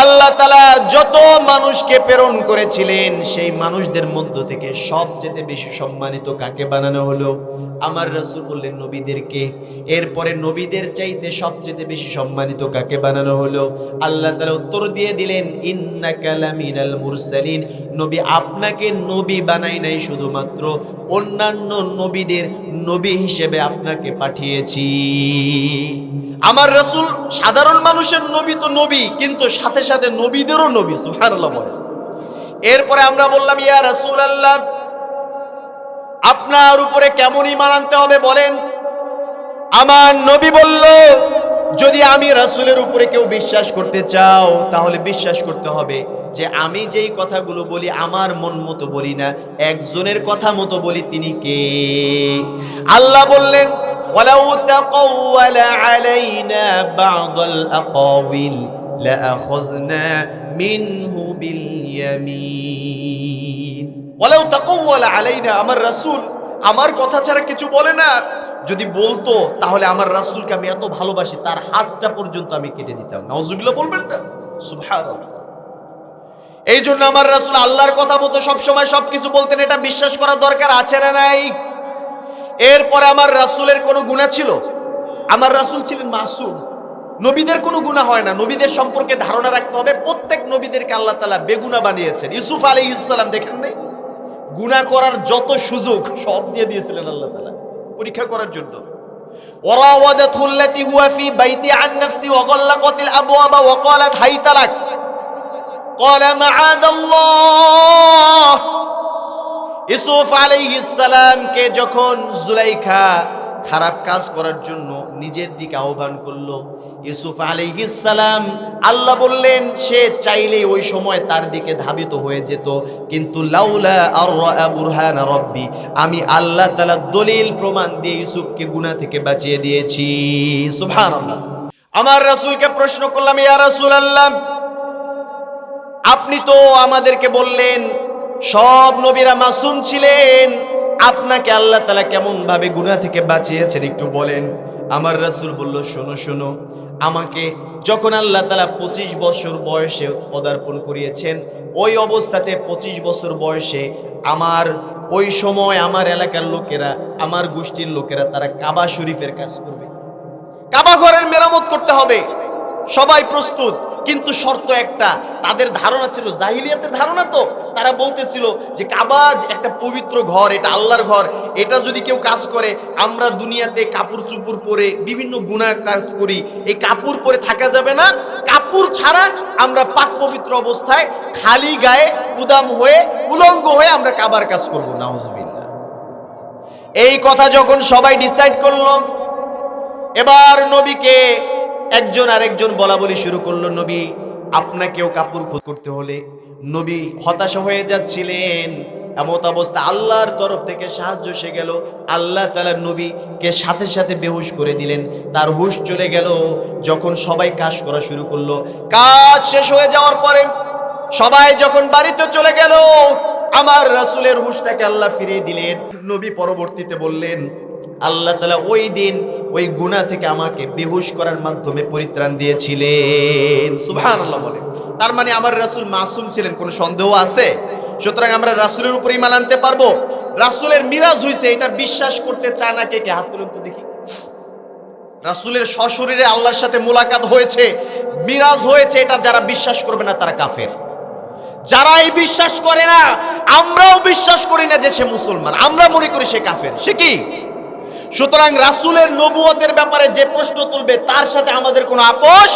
আল্লাহ তাআলা যত মানুষকে প্রেরণ করেছিলেন, সেই মানুষদের মধ্য থেকে সবচেয়ে বেশি সম্মানিত কাকে বানানো হলো? আমার রাসূল বললেন নবীদেরকে। এরপরে নবীদের চাইতে সবচেয়ে বেশি সম্মানিত কাকে বানানো হলো? আল্লাহ তাআলা উত্তর দিয়ে দিলেন, ইন্নাকা লামিনাল মুরসালিন। নবী, আপনাকে নবী বানাই নাই, শুধুমাত্র অন্যান্য নবীদের নবী হিসেবে আপনাকে পাঠিয়েছি। আমার রাসূল সাধারণ মানুষের নবী তো নবী, কিন্তু সাথে সাথে নবীদেরও নবী। সুবহানাল্লাহ বলে। এরপরে আমরা বললাম, ইয়া রাসূলুল্লাহ, আপনার উপরে কেমন ঈমান আনতে হবে বলেন? আমার নবী বলল, যদি আমি রাসূলের উপরে কেউ বিশ্বাস করতে চাও, তাহলে বিশ্বাস করতে হবে যে আমি যেই কথাগুলো বলি আমার মন মতো বলি না, একজনের কথা মতো বলি। তিনি কে? আল্লাহ বললেন, ওয়ালাউ তাকাওয়ালা আলাইনা বা'দাল আকাওয়িল লাআখাযনা মিনহু বিল ইয়ামিন। ওয়ালাউ তাকাওয়ালা আলাইনা, আমার রাসূল আমার কথা ছাড়া কিছু বলে না। যদি বলতো তাহলে আমার রাসূলকে আমি এত ভালোবাসি, তার হাতটা পর্যন্ত আমি কেটে দিতাম। নাউজুবিল্লাহ বলবেন না? সুবহানাল্লাহ। এই জন্য আমার রাসূল আল্লাহর কথা মতো সবসময় সবকিছু বলতেন। এটা বিশ্বাস করার দরকার আছে না নাই? এরপরে আমার রাসূলের কোনো গুনাহ ছিল? আমার রাসূল ছিলেন মাসুম। নবীদের কোনো গুনাহ হয় না। নবীদের সম্পর্কে ধারণা রাখতে হবে, প্রত্যেক নবীদেরকে আল্লাহ তাআলা বেগুনাহ বানিয়েছেন। ইউসুফ আলাইহিস সালাম দেখেন নাই? গুনাহ করার যত সুযোগ সব দিয়ে দিয়েছিলেন আল্লাহ তাআলা পরীক্ষা করার জন্য। ওয়ারাওয়াদাতহু আল্লাতী হুয়া ফী বাইতি আন নাফসি ওয়া গাল্লাকাতিল আবওয়াবা ওয়া ক্বালাত হাইতা লাক ক্বালা মাআদাল্লাহ। ইউসুফ আলাইহিস সালামকে যখন জুলাইখা খারাপ কাজ করার জন্য নিজের দিকে আহ্বান করলো, ইউসুফ আলাইহিস সালাম, আল্লাহ বললেন সে চাইলেই ওই সময় তার দিকে ধাবিত হয়ে যেত, কিন্তু লাউলা আররা বুরহান রাব্বি, আমি আল্লাহ তাআলা দলিল প্রমাণ দিয়ে ইউসুফকে গুনাহ থেকে বাঁচিয়ে দিয়েছি। সুবহানাল্লাহ। আমার রাসূলকে প্রশ্ন করলাম, ইয়া রাসূলুল্লাহ, আপনি তো আমাদেরকে বললেন সব নবীরা মাসুম ছিলেন, আপনাকে আল্লাহ তাআলা কেমন ভাবে গুনাহ থেকে বাঁচিয়েছেন একটু বলেন। আমার রাসূল বলল, শোনো শোনো, আমাকে যখন আল্লাহ তাআলা 25 বছর বয়সে পদার্পণ করিয়েছেন, ওই অবস্থাতে 25 বছর বয়সে আমার ওই সময় আমার এলাকার লোকেরা, আমার গোষ্ঠীর লোকেরা, তারা কাবা শরীফের কাজ করবে, কাবা ঘরের মেরামত করতে হবে। সবাই প্রস্তুত, কিন্তু শর্ত একটা। তাদের ধারণা ছিল, জাহিলিয়াতের ধারণা, তো তারা বলতেছিল যে কাবা একটা পবিত্র ঘর, এটা আল্লাহর ঘর, এটা যদি কেউ কাজ করে, আমরা দুনিয়াতে কাপড় চুপড় পরে বিভিন্ন গুনাহ কাজ করি, এই কাপড় পরে থাকা যাবে না, কাপড় ছাড়া আমরা পাক পবিত্র অবস্থায় খালি গায়ে উদাম হয়ে উলঙ্গ হয়ে আমরা কাবার কাজ করব। নাউজুবিল্লাহ। এই কথা যখন সবাই ডিসাইড করলো, এবার নবীকে একজন আরেকজন বলা বলি শুরু করলো, নবী আপনাকেও কাপড় খোঁজ করতে হলে। নবী হতাশা হয়ে যাচ্ছিলেন। এমত অবস্থা আল্লাহর তরফ থেকে সাহায্য এসে গেল। আল্লাহ তাআলা নবীকে সাথে সাথে বেহুশ করে দিলেন, তার হুশ চলে গেল। যখন সবাই কাজ করা শুরু করলো, কাজ শেষ হয়ে যাওয়ার পরে সবাই যখন বাড়িতে চলে গেল, আমার রাসূলের হুশটাকে আল্লাহ ফিরিয়ে দিলেন। নবী পরবর্তীতে বললেন, আল্লাহ তাআলা ওই দিন ওই গুনাহ থেকে আমাকে বেহুশ করার মাধ্যমে পরিত্রাণ দিয়েছিলেন। সুবহানাল্লাহ বলে। তার মানে আমার রাসূল মাসুম ছিলেন, কোনো সন্দেহ আছে? সুতরাং আমরা রাসূলের উপর ঈমান আনতে পারবো। রাসূলের মিরাজ হইছে, এটা বিশ্বাস করতে চায় না কে কে? হাত তুলুন তো দেখি। রাসূলের সশরীরে আল্লাহর সাথে মুলাকাত হয়েছে, মিরাজ হয়েছে, এটা যারা বিশ্বাস করবে না তারা কাফের। যারা এই বিশ্বাস করে না, আমরাও বিশ্বাস করি না যে সে মুসলমান, আমরা মনে করি সে কাফের। সে কি? সুতরাং রাসূলের নবুয়তের ব্যাপারে যে প্রশ্ন তুলবে তার সাথে আমাদের কোনো আপোষ,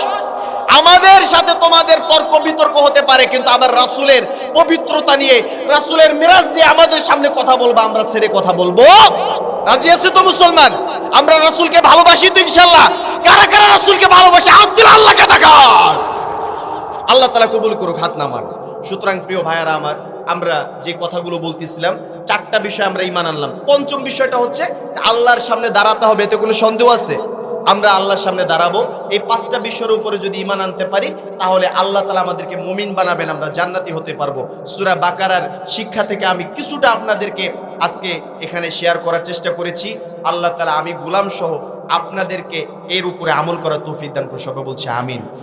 আমাদের সাথে তোমাদের তর্ক বিতর্ক হতে পারে, কিন্তু আমার রাসূলের পবিত্রতা নিয়ে, রাসূলের মিরাজ নিয়ে আমাদের সামনে কথা বলবো, আমরা ছেড়ে কথা বলবো? রাজি আছে তো মুসলমান? আমরা রাসূলকে ভালোবাসি তো ইনশাআল্লাহ? কারা কারা রাসূলকে ভালোবাসে হাত তুলে আল্লাহকে দেখান। আল্লাহ তাআলা কবুল করুক, হাত নামান। সুতরাং প্রিয় ভাইয়ারা আমার, আমরা যে কথাগুলো বলতেছিলাম, চারটা বিষয় আমরা ঈমান আনলাম। পঞ্চম বিষয়টা হচ্ছে আল্লাহর সামনে দাঁড়াতে হবে, এতে কোনো সন্দেহ আছে? আমরা আল্লাহর সামনে দাঁড়াবো। এই পাঁচটা বিষয়ের উপরে যদি ঈমান আনতে পারি, তাহলে আল্লাহ তাআলা আমাদেরকে মুমিন বানাবেন, আমরা জান্নাতি হতে পারবো। সূরা বাকারার শিক্ষা থেকে আমি কিছুটা আপনাদেরকে আজকে এখানে শেয়ার করার চেষ্টা করেছি। আল্লাহ তাআলা আমি গোলাম সহ আপনাদেরকে এর উপরে আমল করার তৌফিক দান করুন। সবাই বলছে আমিন।